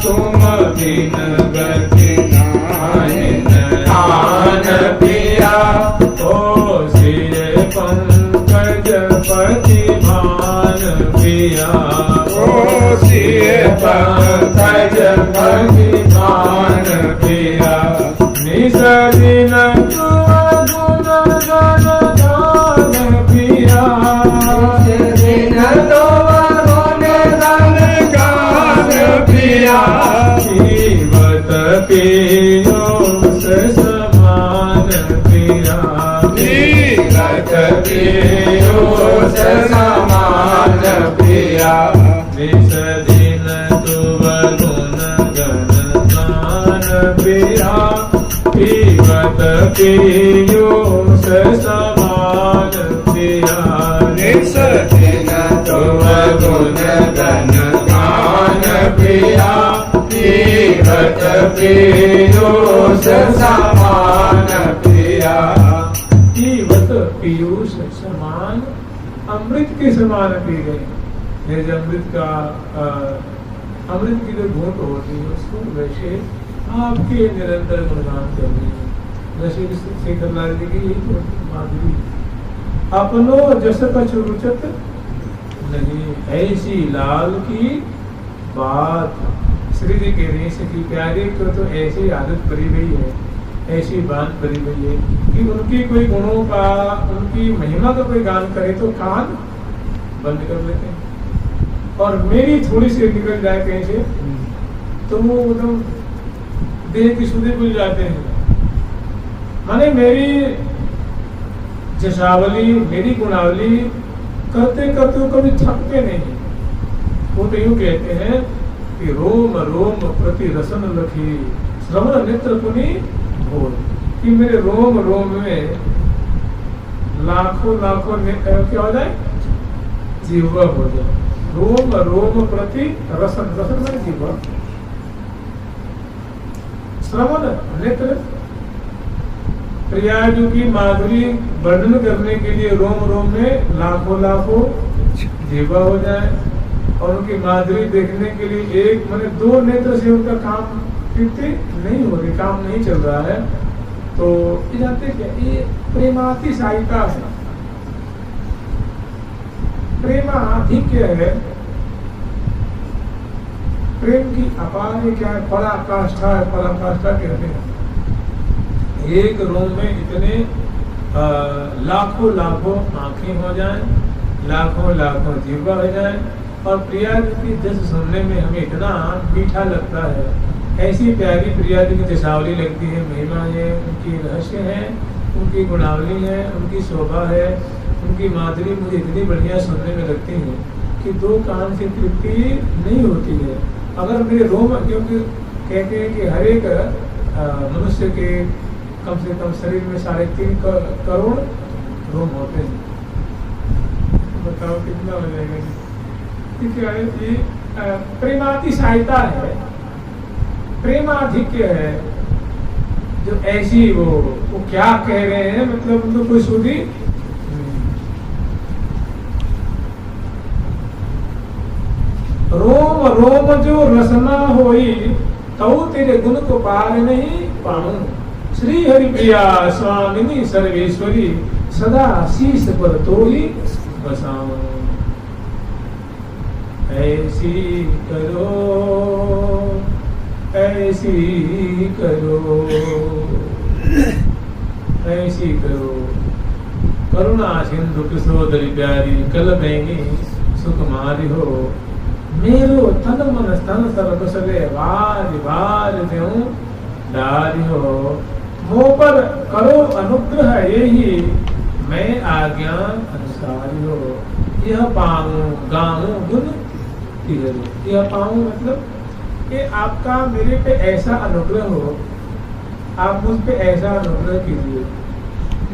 तुम बिन गति नाही आन प्रिया। ओ सिर पंकज पति भान प्रिया, ओ सिर पंकज पति भान प्रिया। निस दिन गुण गण गान प्रिया, दिन तो गुण गण गान प्रिया। जीवत पियो समान प्रिया, जीवत पियो समान प्रिया। निस दिन तुम गुण गण गान प्रिया, जीवत पियो समान प्रिया। निस दिन तुम गुण गण गान प्रिया, जीवत पियो समान प्रिया। जीवत पीयूष समान, अमृत के समान पी गए। जैसे अमृत की जो घूंट होती है उसको वैसे आपके निरंतर गुणगान कर रही है। वैसे शेखरलाल जी की यही माधुरी, अपनो जस कछु रुचत नहीं, ऐसी लाल की बात। श्री जी कह रही है सखी प्यारे को तो ऐसी आदत पड़ी गई है, ऐसी बात पड़ी गई है कि उनकी कोई गुणों का, उनकी महिमा का कोई गान करे तो कान बंद कर लेते हैं, और मेरी थोड़ी सी निकल जाए कहीं से तो वो एकदम देह की सुधि भूल जाते हैं। माने मेरी जशावली, मेरी गुणावली करते करते वो कभी थकते नहीं। वो तो यूं कहते हैं कि रोम रोम प्रति रसन लखी श्रवण नेत्र पुनि हो, कि मेरे रोम रोम में लाखों लाखों क्या हो जाए, जीवा हो जाए। रोम रोम प्रति रसन, रसन में जीवा, श्रवण नेत्र, प्रियाजू की माधुरी वर्णन करने के लिए रोम रोम में लाखों लाखों जीवा हो जाए, और उनकी माधुरी देखने के लिए एक मैंने दो नेत्र से उनका काम तृप्ति नहीं हो रही, काम नहीं चल रहा है। तो ये जानते क्या, ये प्रेमातिशायिता है, प्रेमाधिक्य है, प्रेम की अपार क्या है, पराकाष्ठा है, पराकाष्ठा कहते हैं। एक रोम में इतने लाखों लाखों आंखें हो जाएं, लाखों लाखों जीवा हो जाएं, और प्रिया जी की जस सुनने में हमें इतना मीठा लगता है, ऐसी प्यारी प्रिया जी की जशावली लगती है, महिमा है, उनकी रहस्य है, उनकी गुणावली है, उनकी शोभा है, उनकी माधुरी मुझे इतनी बढ़िया सुनने में लगती है कि दो कान से तृप्ति नहीं होती है। अगर मेरे रोम, क्योंकि कहते हैं कि हर एक मनुष्य के कम से कम शरीर में 3.5 करोड़ रोम होते हैं, बताओ कितना हो जाएगा। ठीक है, ये प्रेमातिशायिता है, प्रेमाधिक्य है, जो ऐसी वो क्या कह रहे हैं, मतलब उनको कोई सुधी रोम रोम जो रसना होई, तो तेरे गुण को पार नहीं पाऊं। श्री हरि प्रिया स्वामिनी सर्वेश्वरी, सदा शीश पर तो ही बसाऊं। ऐसी करो, ऐसी करो, ऐसी करो, करुणा सिंधु किशोदरी प्यारी, कल बेंगी सुकुमारी हो। मेरो तन मन स्तन सर्व सले, वार वार देऊं डारी हो। मोह पर करो अनुग्रह, यही मैं आज्ञा अनुसारी हो। यह पाऊं गाऊं गुण तिहरो, यह पाऊं मतलब कि आपका मेरे पे ऐसा अनुग्रह हो, आप मुझ पे ऐसा अनुग्रह कीजिए।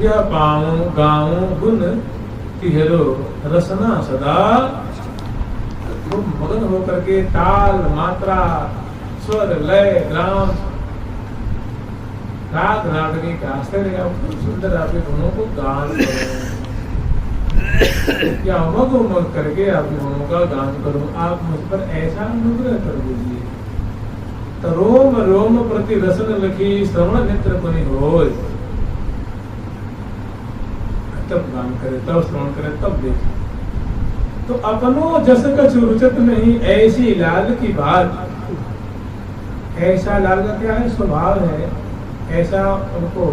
यह पाऊं गाऊं गुण तिहरो, रसना सदा मगन होकर के ताल मात्रा स्वर लय ग्राम राग रागनी का आश्चर्य, आप सुंदर आपके गुणों को गान करो, या उमग उमग करके आपके गुणों का गान करो। आप मुझ पर ऐसा अनुग्रह कर दीजिए। तो रोम रोम प्रति रसन लखी, श्रवण नेत्र पुनि होय। तब गान करे, तब श्रवण करे, तब देखे। तो अपनो जस कछु रुचत नहीं, ऐसी लाल की बात। ऐसा लाल का क्या है, स्वभाव है, ऐसा उनको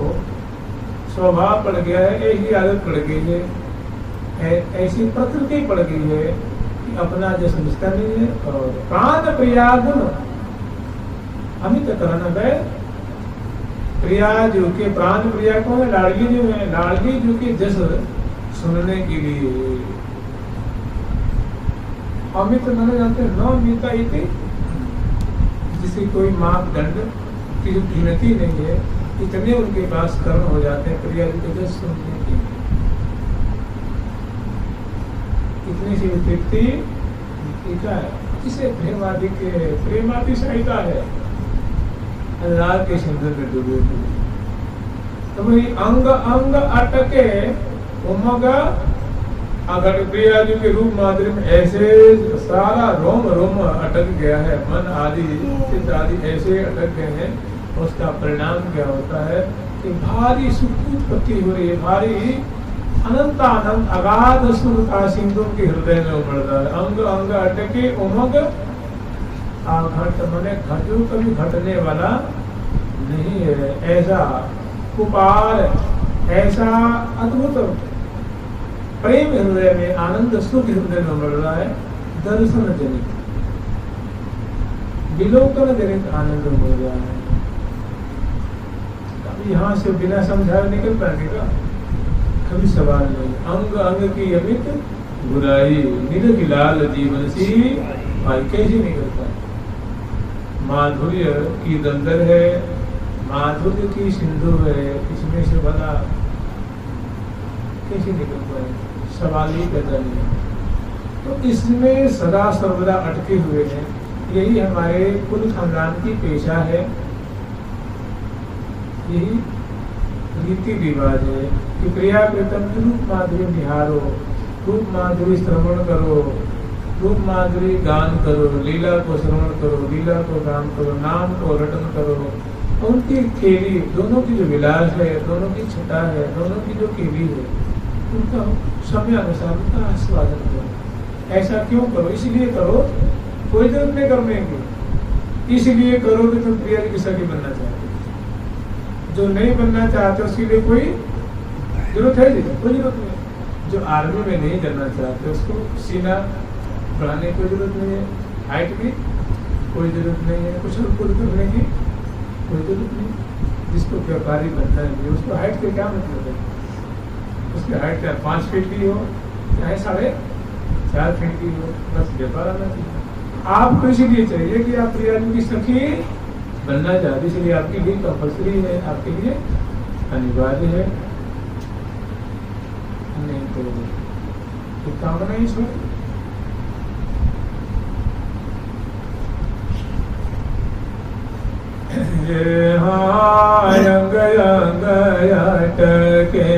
स्वभाव पड़ गया है, ऐसी आदत पड़ गई है, ऐसी प्रकृति पड़ गई है कि अपना जस निष्ठा नहीं है। और प्राण प्रिया गुण अमित करण है, प्रिया जो के प्राण प्रिया कौन है, लाड़ली जो है, लाड़ली जो के जस सुनने के लिए अमित माने जाते हैं, न मीता इति, जिसे कोई मापदंड की जो गिनती नहीं है, इतने उनके पास कर्म हो जाते हैं प्रिया जी को जस सुनने के लिए। इतनी सी तृप्ति है, इसे प्रेमातिशायिता है, अल्लाह के सिंधु में डूबे हुए। तो वही अंग अंग अटके उमग, अगर प्रिया जी के रूप माधुरी में ऐसे सारा रोम रोम अटक गया है, मन आदि चित्त आदि ऐसे अटक गए हैं, उसका परिणाम क्या होता है कि भारी सुख की उत्पत्ति हो रही है, भारी अनंत आनंद अगाध सुख का सिंधु के हृदय में उमड़ रहा है। अंग अंग अटके उमग, घट मने घटू कभी घटने वाला नहीं है, ऐसा कुपार, ऐसा अद्भुत प्रेम हृदय में, आनंद सुख हृदय में उमड़ रहा है। दर्शन जनित, विलोकन जनित आनंद उमड़ रहा है। यहाँ से बिना समझाए निकल पाएगा? कभी सवाल नहीं। अंग अंग की अमित बुराई, निरख लाल जीवन सी भाई कैसे निकल पाए? माधुर्य की दलदल है, माधुर्य की सिंधु है, इसमें से भला कैसे निकल पाए? सवाल ही पैदा नहीं है। तो इसमें सदा सर्वदा अटके हुए हैं। यही हमारे कुल खानदान की पेशा है, यही रीति रिवाज है कि प्रिया प्रीतम रूप माधुरी निहारो, रूप माधुरी श्रवण करो, रूप माधुरी गान करो, लीला को श्रवण करो, लीला को गान करो, नाम को रटन करो। उनकी खेली, दोनों की जो विलास है, दोनों की छटा है, दोनों की जो खेली है, उनका समय अनुसार उनका आस्वादन करो। ऐसा क्यों करो? इसलिए करो, कोई जरूरत नहीं करने की। इसलिए करो कि तुम प्रिया की सखी बनना चाहते हो। जो नहीं बनना चाहते उसके लिए कोई जरूरत है नहीं, कोई जरूरत नहीं। जो आर्मी में नहीं करना चाहते उसको सीना बढ़ाने की जरूरत नहीं है, हाइट की कोई जरूरत नहीं है, कुछ कुछ करने की कोई जरूरत नहीं। जिसको व्यापारी बनना है उसको हाइट के क्या मतलब है? उसकी हाइट क्या 5 फीट की हो, चाहे 4.5 फीट की हो, बस व्यापार आना चाहिए। आपको इसीलिए चाहिए कि आप प्रिया की सखी बनना चाहते, इसलिए आपके लिए कंपल्सरी है, आपके लिए अनिवार्य है। नहीं तो कामना ही छोड़। ये अंग अंग अटके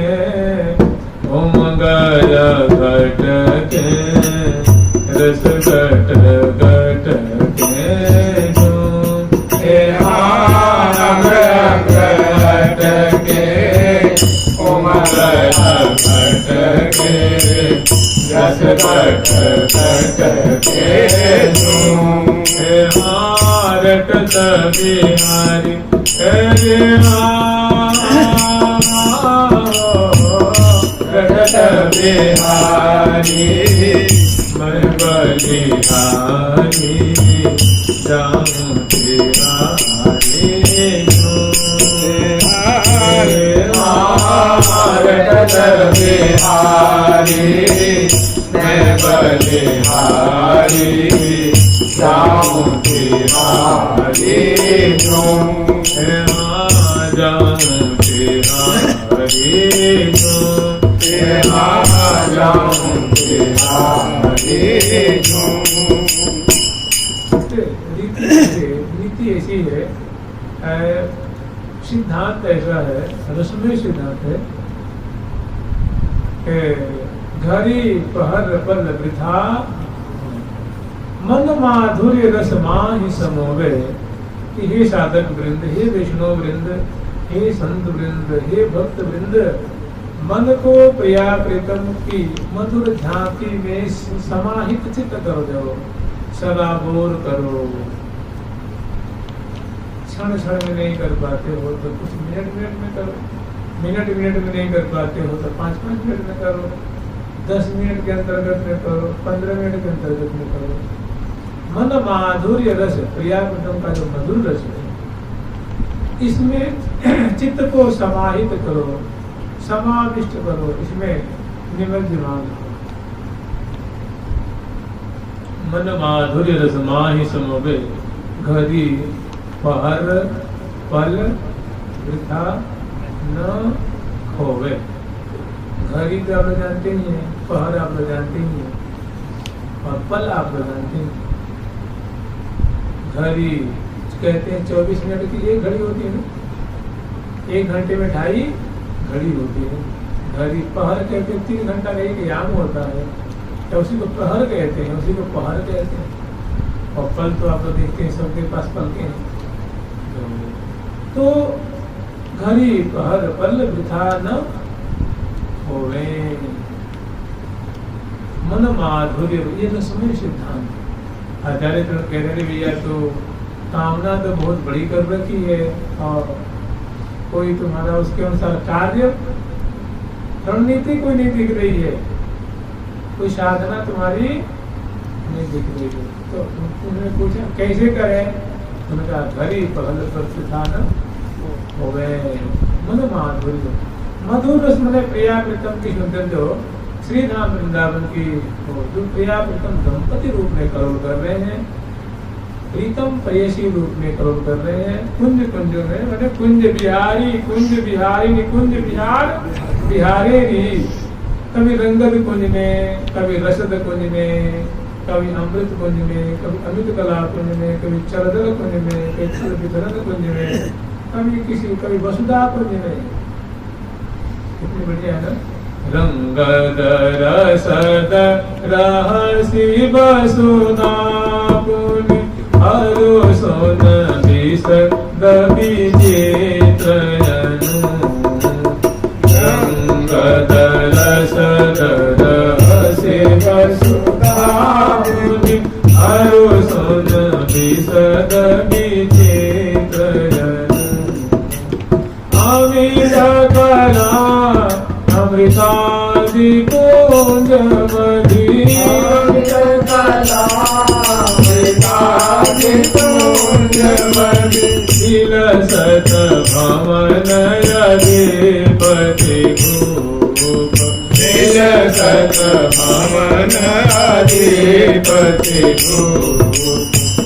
ओम गया घट के रस घट घट के अंग अंग अटके ओम गया घट के रस घट घट के रटत बिहारी रटत बिहारी मैं बलिहारी जाऊं बिहारी रटत बिहारी मैं बलिहारी जाऊं बिहारी जाऊं बिहारी जाऊं बिहारी नीति ऐसी है, सिद्धांत ऐसा है, रसमय सिद्धांत है कि घरी पहर पल वृथा मन माधुर्य रस माहि समोवे। कि हे साधक वृंद, हे वैष्णव वृंद, हे संत वृंद, हे भक्त वृंद, मन को प्रिया प्रीतम की मधुर झांकी में समाहित चित्त कर दो, सराबोर करो। क्षण क्षण में नहीं कर पाते हो तो कुछ मिनट मिनट में करो, मिनट मिनट में नहीं कर पाते हो तो 5-5 मिनट में करो, 10 मिनट के अंतर्गत में करो, 15 मिनट के अंतर्गत में करो। मन माधुर्य रस, प्रिया प्रीतम का जो मधुर रस है, इसमें चित्त को समाहित करो, समाविष्ट करो, इसमें निमज्जन। मन माधुर्य रस माहि समोवे, घड़ी पहर पल वृथा न खोवे। घड़ी तो आप लोग जानते ही हैं, पहर आप लोग जानते ही हैं, और पल आप लोग जानते हैं। घड़ी कहते हैं 24 मिनट की एक घड़ी होती है ना, 1 घंटे में 2.5 घड़ी होती है। घड़ी पहर कहते हैं 3 घंटा का एक याम होता है, तो उसी को प्रहर कहते हैं, उसी को पहर कहते हैं। और पल तो आप लोग देखते हैं सबके पास पल के हैं। तो घड़ी पहर पल वृथा न होवे, मन माधुर्य, ये रसमय सिद्धांत। आचार्य तो कह रहे भैया तो कामना तो बहुत बड़ी कर रखी है, और कोई तुम्हारा उसके अनुसार कार्य रणनीति कोई नहीं दिख रही है, कोई साधना तुम्हारी नहीं दिख रही है। तो उन्होंने पूछा कैसे करें? उन्होंने कहा घड़ी पहल पर था न हो गए। मन माधुर्य, मधुर रस मैंने प्रिया प्रीतम की सुंदर जो श्री धाम वृंदावन की जो प्रिया प्रीतम दंपति रूप में करोड़ कर रहे हैं, प्रीतम प्रेयसी रूप में करोड़ कर रहे हैं कुंज कुंज में, मैंने कुंज बिहारी कुंज बिहार बिहारे री, कभी रंगद कुंज में, कभी रसद कुंज में, कभी अमृत कुंज में, कभी अमित कला कुंज में, कभी चरदल कुंज में, कभी वितरद कुंज में, कभी वसुधा कुंज में। कितनी बढ़िया है ना। रंगद रसद रहसी वसुधा कुंज, हरो सोन विसद विचित्रयनु, रंगद रसद रहसी वसुधा कुंज, हरो सोन विसद विचित्रयनु, अमित कला अमृतादि कुंज मधि, अमित कला अमृतादि कुंज मधि, विलसत भवन अधिपति भूप, विलसत भवन अधिपति भूप,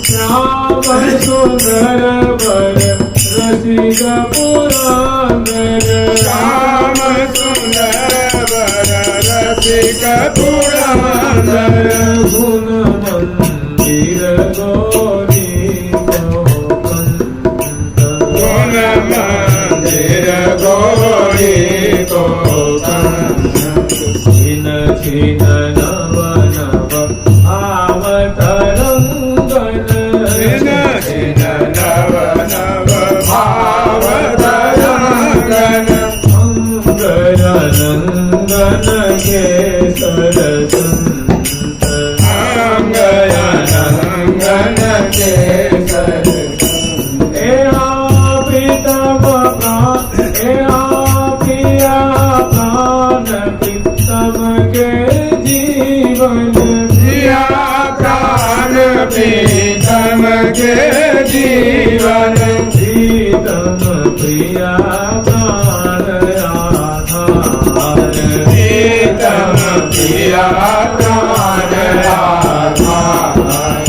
श्याम सुंदर वर रसिक पुरांदर, श्याम सुंदर वर रसिक पुरांदर, गुण मंदिर गौरी गोपंत, गुण मंदिर गौरी गोपंत, छिन छिन नव नव आवतरंगन, छिन छिन नव नव भावतरंगन, अंगयानंदन केसर संत, अंगयानंदन केसर संत, ए प्रीतम प्राण, ए प्रिया प्राण प्रीतम के जीवन, प्रिया प्राण प्रीतम के जीवन, प्रीतम प्रिया प्राण आधार, प्रीतम प्रिया प्राण आधार,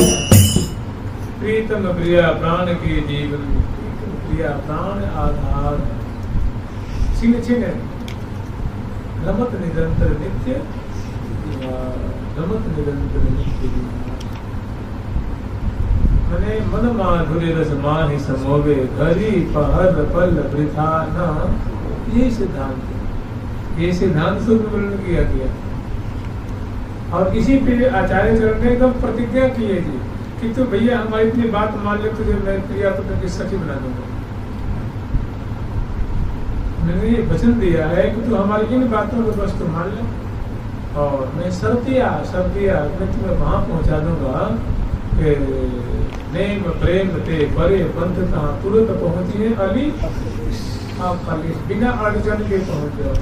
प्रीतम प्रिया प्राण के जीवन, प्रीतम प्रिया प्राण आधार, छिन छिन रमत निरंतर नित्य, रमत निरंतर नित्य, मने मन माधुर्य रस माहि समोवे, घरी पहर पल वृथा न, ये सिद्धांत सूत्र वर्णन किया गया। और इसी पे आचार्य चरण ने एकदम प्रतिज्ञा की है जी कि तो भैया हमारी इतनी बात मान ले, तुझे मैं प्रिया पुत्र की सखी बना दूंगा। मैंने ये वचन दिया है कि तू हमारी इन बातों को बस तू मान ले, और मैं शर्तिया मैं तुम्हें वहां पहुंचा दूंगा कि नेम प्रेम ते बड़े बंध कहाँ तुरंत पहुंचिए अली, आप खाली बिना अड़चन के पहुंच जाओ।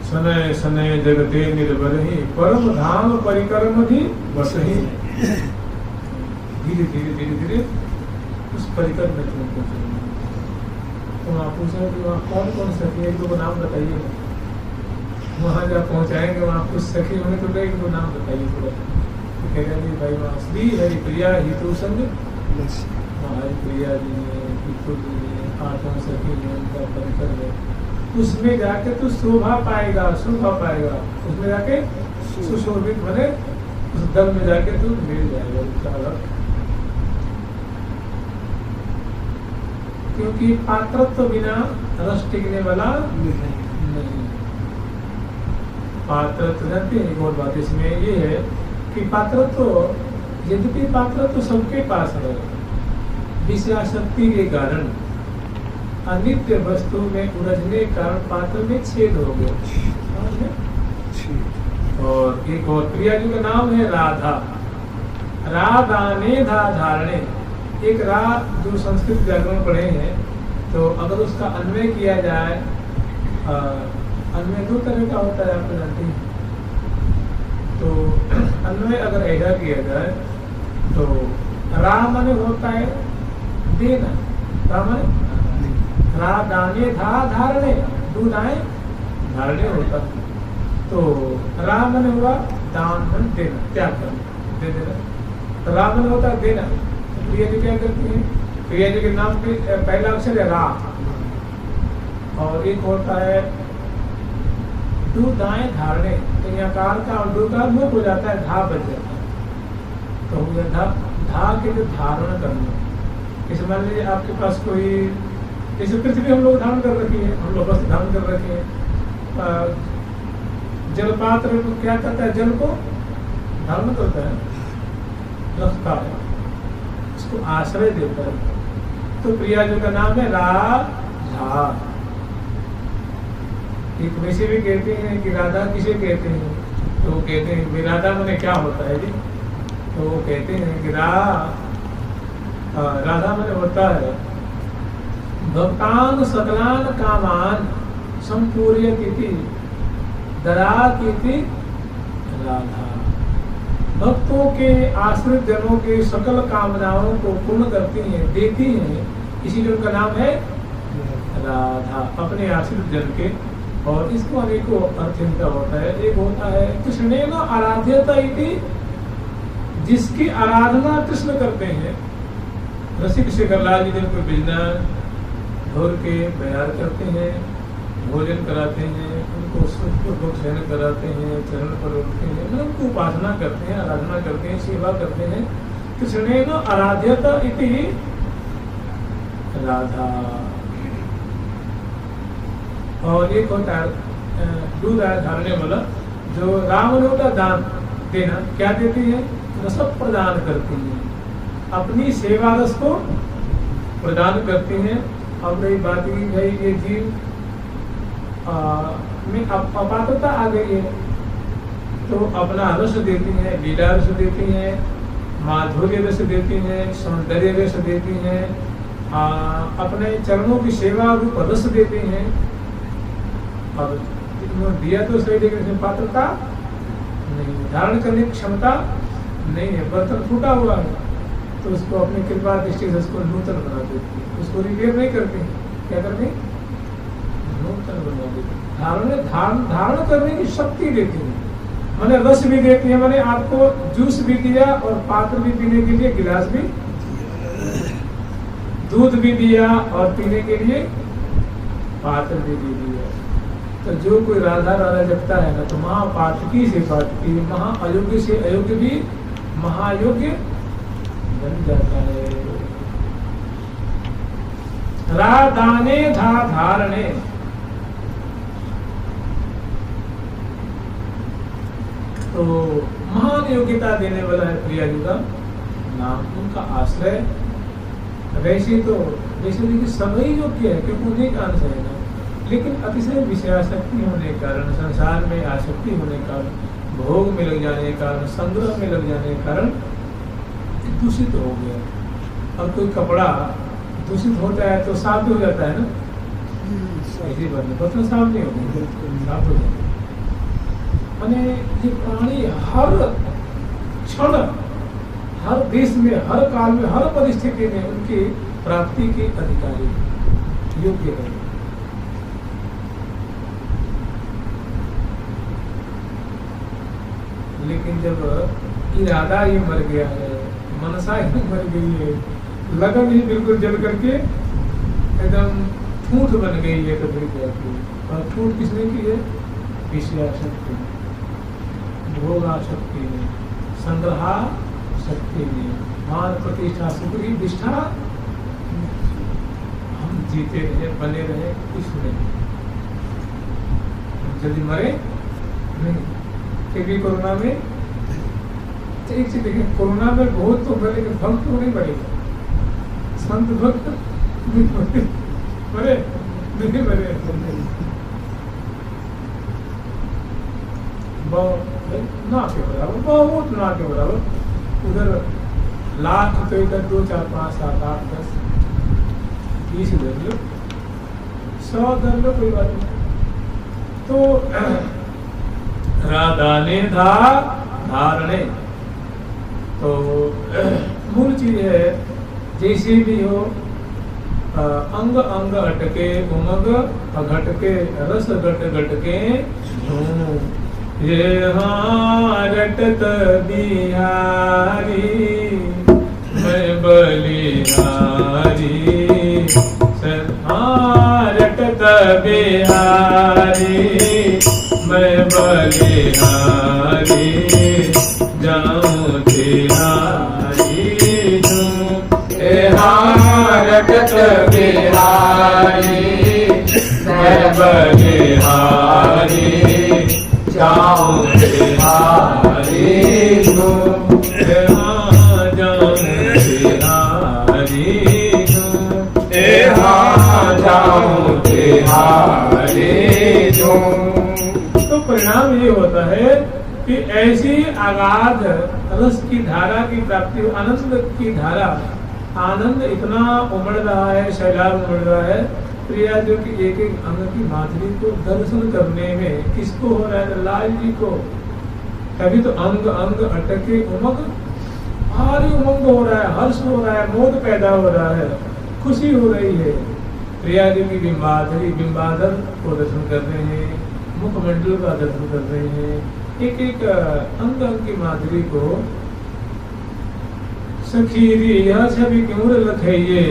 सनय सनय जगते निर्भरहि, परम धाम परिक्रम ही बसहि। धीरे धीरे धीरे धीरे उस परिकर में तुम पहुंचेंगे। तो आप पूछे कि वहाँ कौन कौन सखी है, एक दो नाम बताइए। वहाँ जब पहुँचाएंगे वहाँ कुछ सखी होंगे तो एक दो नाम बताइए थोड़ा। तो कह रहे भाई वहाँ श्री हरिप्रिया हितु संग, हरिप्रिया जी ने, हितु जी ने, 8 सखी ने, उनका परिकर है। उसमें जाके तू शोभा पाएगा, उसमें जाके सुशोभित बने, उस दल में जाके तू मिल जाएगा। क्योंकि पात्रत्व बिना रस टिकने वाला नहीं। पात्रत्व जानते हैं, एक और बात इसमें ये है कि पात्रत्व, यद्यपि पात्रत्व सबके पास है, विषयासक्ति के कारण अनित्य वस्तु में उलझने के कारण पात्र में छेद हो गया। और एक और प्रिया जी का नाम है राधा, राधाने धा धारणे। एक रा जो संस्कृत व्याकरण पढ़े हैं तो अगर उसका अन्वय किया जाए, अन्वय 2 तरह का होता है, आपको जानते हैं। तो अन्वय अगर ऐसा किया जाए तो राम माने होता है देना, राम माने रा दाने धा धारणे, दूध आए धारणे होता, तो राम माने हुआ दान मन देना, त्याग करना, दे देना। राम माने होता है देना। तो प्रिया जी क्या करती है, प्रिया जी के नाम पे पहला अक्षर है रा, और एक होता है दूध आए धारणे, तो यहाँ कार का और दो का मुख हो जाता है, धा बच जाता है, तो हो गया धा, धा के लिए धारण करना। इस मान लीजिए आपके पास कोई, जैसे पृथ्वी हम लोग धारण कर रखी है, हम लोग वस्त्र धारण कर रखे हैं, जलपात्र क्या करता है, जल को धारण करता है, रखता है, उसको आश्रय देता है। तो प्रिया जी का नाम है राधा। एक वैसे भी कहते हैं कि राधा किसे कहते हैं, तो वो कहते हैं राधा मैंने क्या होता है जी, तो वो कहते हैं कि राधा मैंने होता है भक्तान सकलान कामान संपूर्यति दराति राधा। भक्तों के आश्रित जनों के सकल कामनाओं को पूर्ण करती हैं, देती हैं, इसीलिए उनका नाम है राधा, अपने आश्रित जन के। और इसको अनेकों अर्थ इनका होता है। एक होता है कृष्णेन आराध्यता इति, जिसकी आराधना कृष्ण करते हैं। रसिक शेखरलाल जी जिनको बिजना ढोर के बयार करते हैं, भोजन कराते हैं, उनको सुखपूर्वक शयन कराते हैं, चरण पर उठते हैं, मतलब उनको उपासना करते हैं, आराधना करते हैं, सेवा करते हैं। कृष्णेन आराध्यता इति राधा। और एक होता है दूध धारने वाला, जो राम होता दान देना, क्या देती है, रस प्रदान करती है, अपनी सेवा रस को प्रदान करती हैं। अब रही बात की भाई ये जीव में अपात्रता आ गई है, तो अपना रस देती हैं, लीला रस देती हैं, माधुर्य रस देती हैं, सौंदर्य रस देती हैं, अपने चरणों की सेवा रूप रस देती हैं। और दिया तो सही, लेकिन इसमें पात्रता नहीं, धारण करने की क्षमता नहीं है, बर्तन फूटा हुआ है, तो उसको अपनी कृपा दृष्टि से उसको नूतन बना देती है, उसको रिपेयर नहीं करती, क्या करती, नूतन बना देती। धारण करने की शक्ति देती है, मैंने रस भी देती है, मैंने आपको जूस भी दिया और पात्र भी पीने के लिए गिलास भी, दूध भी दिया और पीने के लिए पात्र भी दे दिया। तो जो कोई राधा राधा जपता है ना, तो महापातकी से पातकी, महा अयोग्य से अयोग्य भी महायोग्य बन जाता है। राधाने धा धारणे, तो महान योग्यता देने वाला है प्रिया जी का नाम, उनका आश्रय। वैसे तो देखिए सभी योग्य है, क्योंकि उन्हीं का अंश है ना, लेकिन अतिशय विषयाशक्ति होने के कारण, संसार में आसक्ति होने के कारण, भोग में लग जाने के कारण, संग्रह में लग जाने के कारण दूषित हो गया। और कोई कपड़ा दूषित होता है तो साफ भी हो जाता है ना, ऐसी बात नहीं, बर्तन साफ नहीं होते, साफ हो जाता है। माने ये प्राणी हर क्षण, हर देश में, हर काल में, हर परिस्थिति में उनकी प्राप्ति के अधिकारी योग्य है। लेकिन जब इरादा ही मर गया है, मनसा ही मर गई है, लगन ही बिल्कुल जल करके एकदम ठूठ बन गई है, तो फिर क्या की, और ठूठ किसने की है, विषयाशक्ति, भोगाशक्ति ने, संग्रहाशक्ति ने, मान प्रतिष्ठा सुख की निष्ठा, हम जीते रहे, बने रहे, कुछ नहीं, जल्दी मरे नहीं। क्योंकि कोरोना में एक चीज देखिए, कोरोना में बहुत तो मरे, लेकिन भक्त तो नहीं मरेगा, संत भक्त मरे नहीं मरे, ना के बराबर, बहुत ना के बराबर। उधर लाख तो इधर 2 4 5 7 8 10 20 धर लो, 100 धर लो, कोई बात नहीं। तो राधा ने धा धारणे। तो मूल चीज है जैसे भी हो, अंग अंग अटके उमग अघटके रस घट घटके धूम। ये रटत बिहारी मैं बलिहारी, रटत बिहारी मैं बलिहारी, जाऊं तिहारी रटत बिहारी मैं बलिहारी, जाऊं तिहारी जाऊं तिहारी जाऊं तिहारी। तो परिणाम ये होता है कि ऐसी अगाध रस की धारा की प्राप्ति, आनंद की धारा, आनंद इतना उमड़ रहा है, सैलाब उमड़ रहा है। प्रिया जो कि एक एक अंग की माधुरी को दर्शन करने में किसको हो रहा है? लाल जी को। तभी तो अंग अंग अटके उमंग, भारी उमंग हो रहा है, हर्ष हो रहा है, मोद पैदा हो रहा है, खुशी हो रही है। प्रिया जी की बिंबाधरी, बिंबाधर को दर्शन कर रहे हैं, मुखमंडल का दर्शन कर रहे हैं, एक एक अंग अंग की माधुरी को। सखीरी यह छवि क्यों लखइये,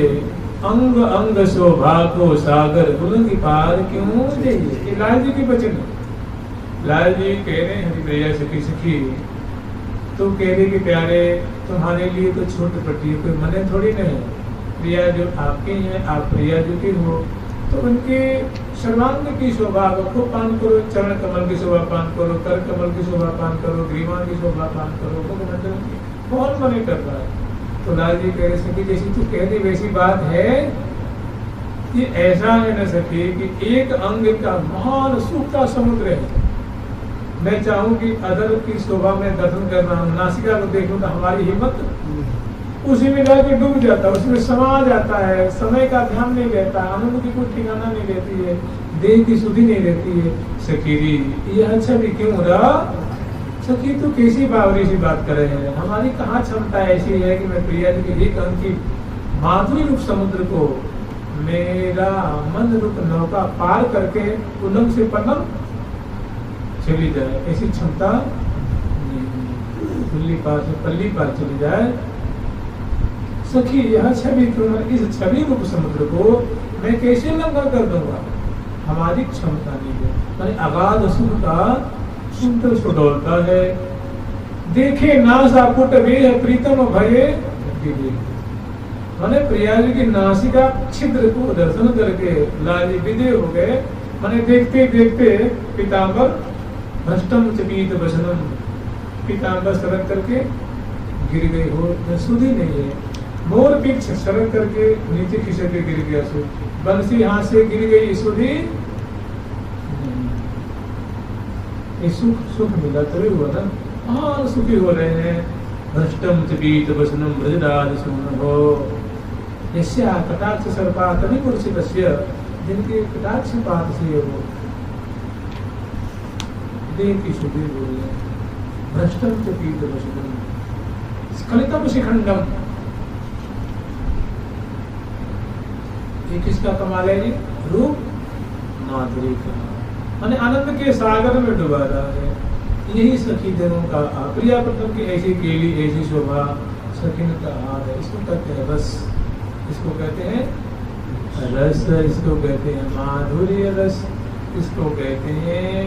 अंग अंग शोभा को सागर बुलंद पार क्यों जाइए। ये लाल जी के वचन है। लाल जी कह रहे हैं हरिप्रिया सखी सखी, तो कह रहे कि प्यारे तुम्हारे लिए तो छोटी पट्टी है, कोई मने थोड़ी नहीं। प्रिया जो आपके हैं, आप प्रिया जो की हो, तो उनके सर्वांग की शोभा को पान करो, चरण कमल की शोभा पान करो, कर कमल की शोभा पान करो, ग्रीवा की शोभा पान करो, मुखमंडल की बहुत मने कर रहा है। तो लाल जी कह रहे सखी जैसी तू कह दी वैसी बात है। ये ऐसा है न सखी कि एक अंग का महान सुख का समुद्र है। मैं चाहूं कि अदर की शोभा में दर्शन कर रहा हूँ, नासिका को देखूं तो हमारी हिम्मत उसी में जाके डूब जाता है, उसमें समा जाता है, समय का ध्यान नहीं रहता, आनंद की कोई ठिकाना नहीं रहती है, देह की सुधि नहीं रहती है। सखीरी यह अच्छा भी क्यों रहा? सखी तो कैसी बावरी सी बात कर रहे हैं, हमारी कहाँ क्षमता ऐसी है कि मैं प्रिया जी के एक अंग की माधुरी रूप समुद्र को मेरा मन रूप नौका पार करके उलंग से पलंग चली जाए, ऐसी क्षमता दिल्ली पार से पल्ली पार चली जाए। सखी यह छवि क्यों, इस छवि रूप समुद्र को मैं कैसे लंघन कर दूंगा, हमारी क्षमता नहीं है। मैंने अगाध सुख का सुंदर सुडोलता है, देखे नासा पुट वे प्रीतम भये। मैंने प्रिया जी की नासिका छिद्र को दर्शन करके लाली विदे हो गए। मैंने देखते देखते पीताम्बर भ्रष्टम चपीत वसनम, पीताम्बर सरक करके गिर गई हो, सुधी नहीं है। मोर पीठ सरक करके नीचे खिसक के गिर गया, सो बंसी हाथ से गिर गई, सुधी सुख सुख मिला तभी हुआ ना। हाँ सुखी हो रहे हैं। भ्रष्टम चपीत वसनम ब्रजराज सुन हो, यस्या कटाक्ष सर्पा तभी मूर्छित, जिनके कटाक्ष पात से वो देह की शुद्धि बोल रहे। भ्रष्टम चपीत वसनम स्खलितम शिखंडम, ये किसका कमाल है जी? रूप माधुरी का, माने आनंद के सागर में डुबा रहा है। यही सखी जनों का प्रिया प्रथम की ऐसी केली ऐसी शोभा सखी का हार है। इसको कहते हैं रस, इसको कहते हैं रस, इसको कहते हैं माधुर्य रस, इसको कहते हैं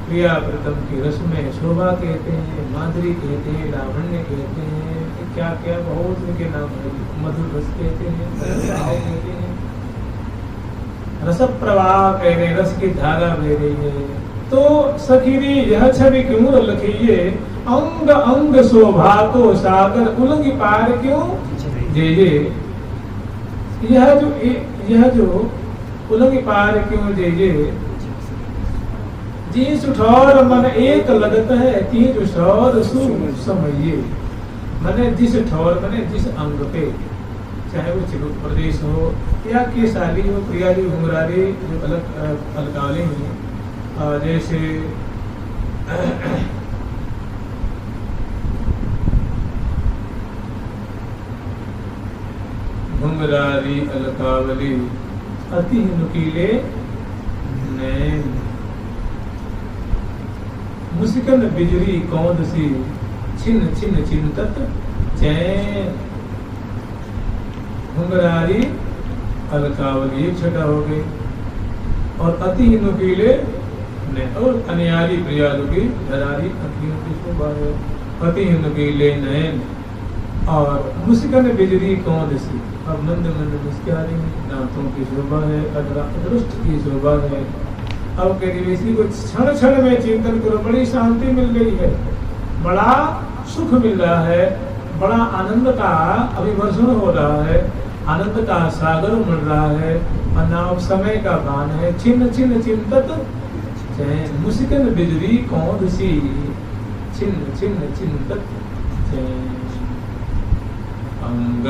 प्रिया प्रथम की रस में शोभा कहते हैं, माधुरी कहते हैं, लावण्य कहते हैं, क्या क्या बहुत उनके नाम है। मधुर रस कहते हैं, कहते हैं, रस प्रवाह कह रहे, रस की धारा बह रही है। तो सखीरी यह छवि क्यों लखिए, अंग अंग शोभा को सागर उलंग पार क्यों जे। यह जो उलंग पार क्यों जे, जी सुठौर मन एक लगत है, तीज ठौर समये। मैंने जिस ठौर मैंने जिस अंग पे, चाहे वो चिरुक प्रदेश हो या केसाली हो, प्रियाली घुंघराली जो अलग अलकाले हैं, जैसे घुंघरारी अलकावली अति नुकीले नैन, मुस्कन बिजली कौंद सी छिन्न छिन्न चिंतत चैन। घुंघरारी अलकावली एक छटा हो गई, और अति नुकीले नैन, और अनियारी प्रियालु की धरारी अखियों की शोभा है। अति नुकीले नैन और मुस्कन बिजली कौंद सी, अब मंद मंद मुस्कुरारी दांतों की शोभा है, अदृष्ट की शोभा है। अब कह इसी को क्षण क्षण में चिंतन करो, बड़ी शांति मिल गई है, बड़ा सुख मिल रहा है, बड़ा आनंद का अभिवर्षण हो रहा है, आनंद का सागर मिल रहा है, और नाव समय का बान है। छिन्न छिन्न चिंतत चैन, मुस्किन बिजली कौंद सी छिन्न छिन्न चिंतत चैन। अंग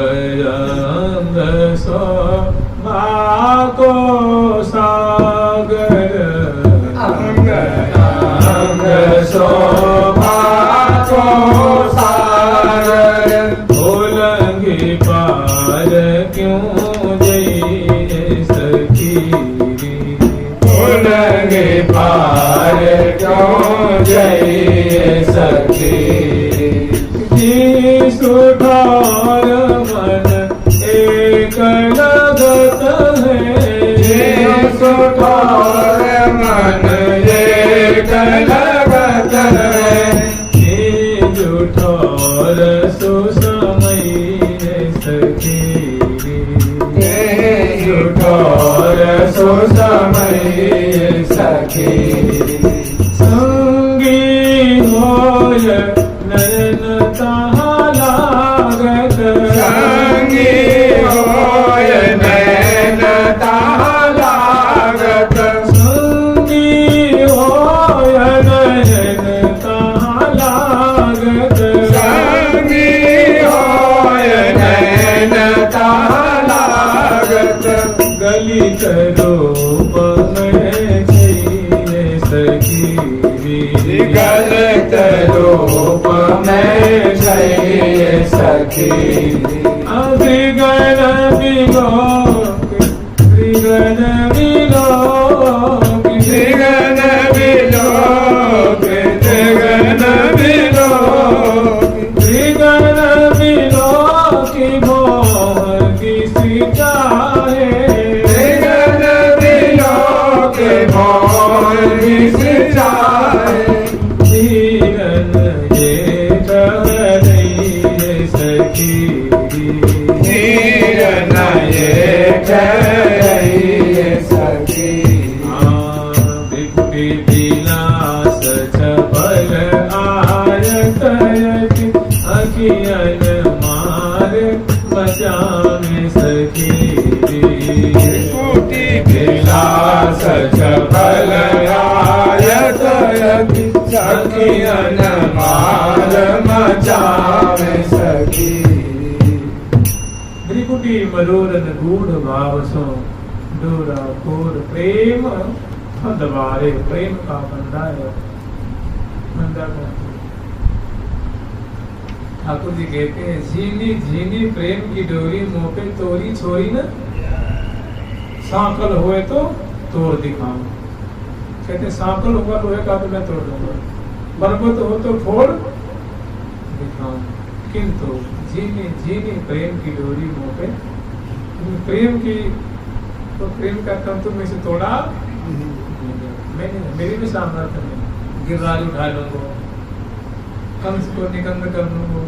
अंग शोभा को सागर, अंग अंग शोभा को सागर, भूलंगी पार क्यों जई सखी, भूलंगी पार क्यों जई सखी। जी सुधार मन एक लगत है, जी सुधार मन एक लगत है, जुठोर सुसमय सखी, जुठोर सुसमय सखी। संगी होय नयन ताहा लागत, संगी होय नैन ताहा लागत, संगी होय नयन ताहा लागत, संगी होय नैन ताहा लागत, गलित रूप में छिए सखी, गलत रूप में जय सखी। त्रिगण विलोक, त्रिगण विलोक, त्रिगण विलोक, त्रिगण विलोक, त्रिगण विलोक मोह किसी चाहे, त्रिगण विलोक मोह किसी चाहे। धीरन ये ठहरई सखी, धीरन ये ठहरई सखी। विपुटी विलास छपल आयत यति, अखियन मार बचावे सखी, विपुटी विलास छपल आयत यति, सखियन मार मचावे सखी। त्रिकुटी मलोरन गूढ़ भाव सो डोरा कोर प्रेम फंदवारे, प्रेम का फंदा है, फंदा का। ठाकुर जी कहते हैं झीनी झीनी प्रेम की डोरी मुंह पे तोरी छोरी न, सांकल हुए तो तोड़ दिखाऊं। कहते सांकल होगा लोहे का तो मैं तोड़ दूंगा, बरबत हो तो फोड़ दिखाऊं, किंतु झीनी झीनी प्रेम की डोरी मुंह पे, प्रेम की तो प्रेम का तंतु में से तोड़ा मैंने, मेरी भी सामर्थ्य नहीं, गिरराज उठा लूंगा, कंस को निकंद कर लूंगा,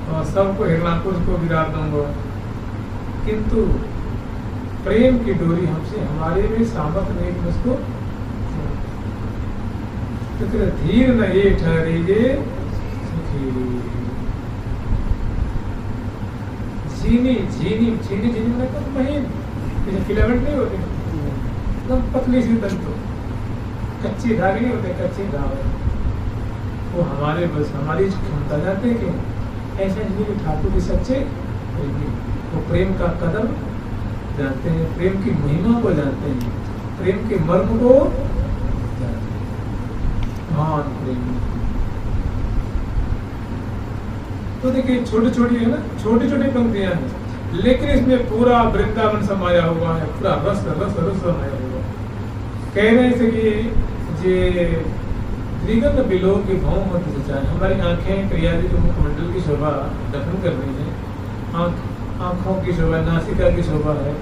और सबको हिरणाकुश को गिरा दूंगा, किंतु प्रेम की डोरी हमसे, हमारे में सामर्थ्य नहीं कि उसको। तो धीर न ये ठहरेगे झीनी झीनी झीनी झीनी में तो महीन, जैसे फिलामेंट नहीं होते, एकदम पतली सी तंतु, कच्चे धागे नहीं होते, कच्चे धागे, वो हमारे बस हमारी क्षमता जानते हैं कि ऐसा नहीं कि ठाकुर जी सच्चे प्रेमी, वो प्रेम का कदर जानते हैं, प्रेम की महिमा को जानते हैं, प्रेम के मर्म को जानते हैं। महान प्रेमी। तो देखिए छोटी छोटी है ना, छोटी छोटी पंक्तियां हैं, लेकिन इसमें पूरा वृंदावन समाया हुआ है, पूरा रस रस रस समाया हुआ। कह रहे थे कि ये त्रिगत बिलो की भाव मत सचाए। हमारी आंखें प्रिया जी जो मुखमंडल की शोभा दफन कर रही है, आंखों की शोभा, नासिका की शोभा है,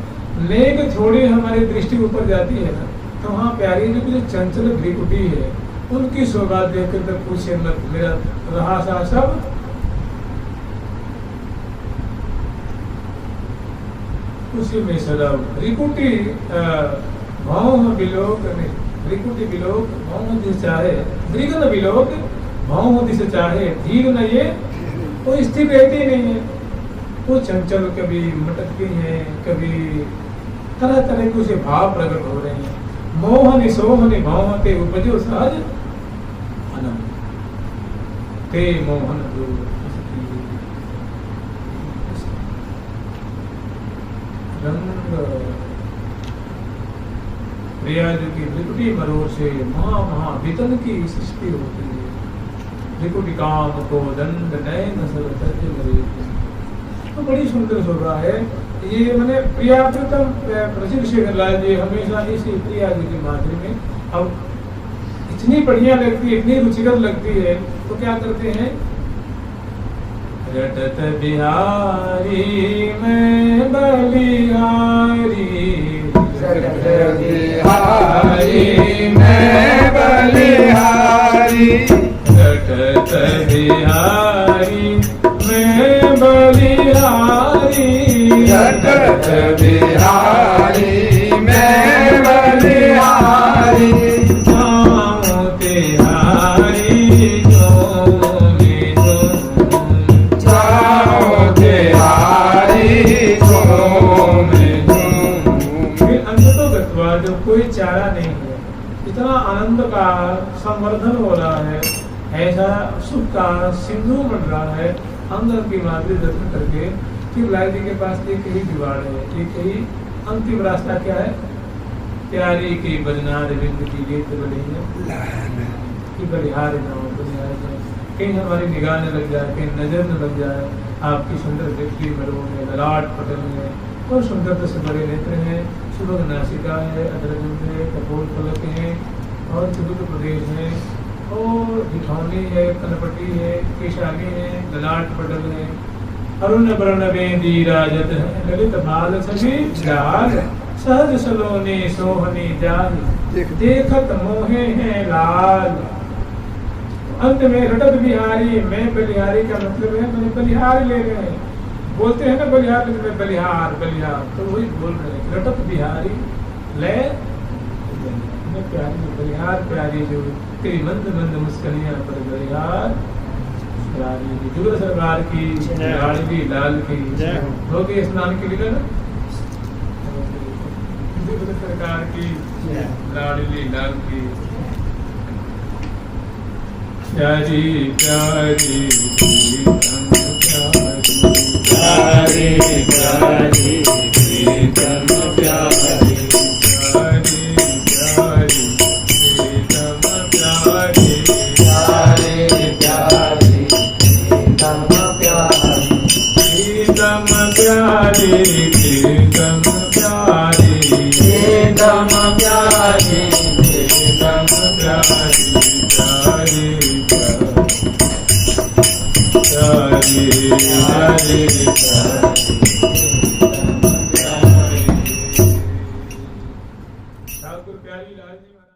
नेक थोड़ी हमारी दृष्टि ऊपर जाती है ना, तो वहाँ प्यारी जी की जो चंचल भ्रिकुटी है उनकी शोभा देखकर तो पूछे मत, मेरा रहा सा सब उसी में सदा। भ्रिकुटी भाव बिलोक नहीं, भ्रिकुटी बिलोक भाव दिस चाहे, भ्रिगन बिलोक भाव दिस चाहे, धीर न ये कोई स्थिर रहती नहीं है, वो चंचल कभी मटकती है, कभी तरह तरह के उसे भाव प्रकट हो रहे हैं। मोहनि सोहनि भाव ते उपजो सहज आनंद, ते मोहन दूर रंग। प्रिया जी की त्रिकुटी मरोड़ से महा वितन की सृष्टि होती है। त्रिकुटी काम को दंड नयन सब सत्य मरे, तो बड़ी सुंदर शोभा है ये। मैंने प्रिया प्रीतम प्रसिद्ध शेखर लाल जी हमेशा इसी प्रिया जी की माधुरी में, अब इतनी बढ़िया लगती है, इतनी रुचिकर लगती है, तो क्या करते हैं, रटत बिहारी मैं बलिहारी, रटत बिहारी मैं बलिहारी, रटत बिहारी मैं बलिहारी, रटत बिहारी मैं बलिहारी, जाऊं तिहारी झूमे झूम, जाओ तिहारी झूमे झूम। फिर अंत तो गत्वा, जब कोई चारा नहीं है, इतना आनंद का संवर्धन हो रहा है, ऐसा सुख का सिंधु बन रहा है, अंदर की माधुरी दर्शन करके फिर लाल जी के पास एक ही जुगाड़ है, एक ही अंतिम रास्ता क्या है, प्यारी की बदनार बिंद की गेत बड़ी है कि बलिहार न हो, बलिहार न, कहीं हमारी निगाह न लग जाए, कहीं नजर न लग जाए आपकी सुंदर दृष्टि मरो में, ललाट पटल में और सुंदरता से बड़े नेत्र हैं, सुबह नासिका है, अग्रजन है, कपोल पलक है और चतुर्थ प्रदेश है और जिठौनी है, कनपटी है, केशानी है, ललाट पटल है, अरुण वर्ण बेंदी राजत है, ललित बाल सभी जाल, सहज सलोने सोहनी जाल, देखत मोहे हैं लाल। अंत में रटत बिहारी मैं बलिहारी का मतलब है, मैंने बलिहार ले रहे हैं, बोलते हैं ना बलिहार, मैं बलिहार बलिहार, तो वही बोल रहे हैं, रटत बिहारी ले प्यारी बलिहार, प्यारी जो तेरी मंद मंद मुस्कनियां पर बलिहार प्यारी, जुगल सरकार की, लाडली लाल की, हो गए स्नान के लिए ना, जुगल सरकार की, लाडली लाल की, प्यारी प्यारी प्यारी प्यारी प्रीतम प्यारी, ठाकुर प्यारी लाल जी।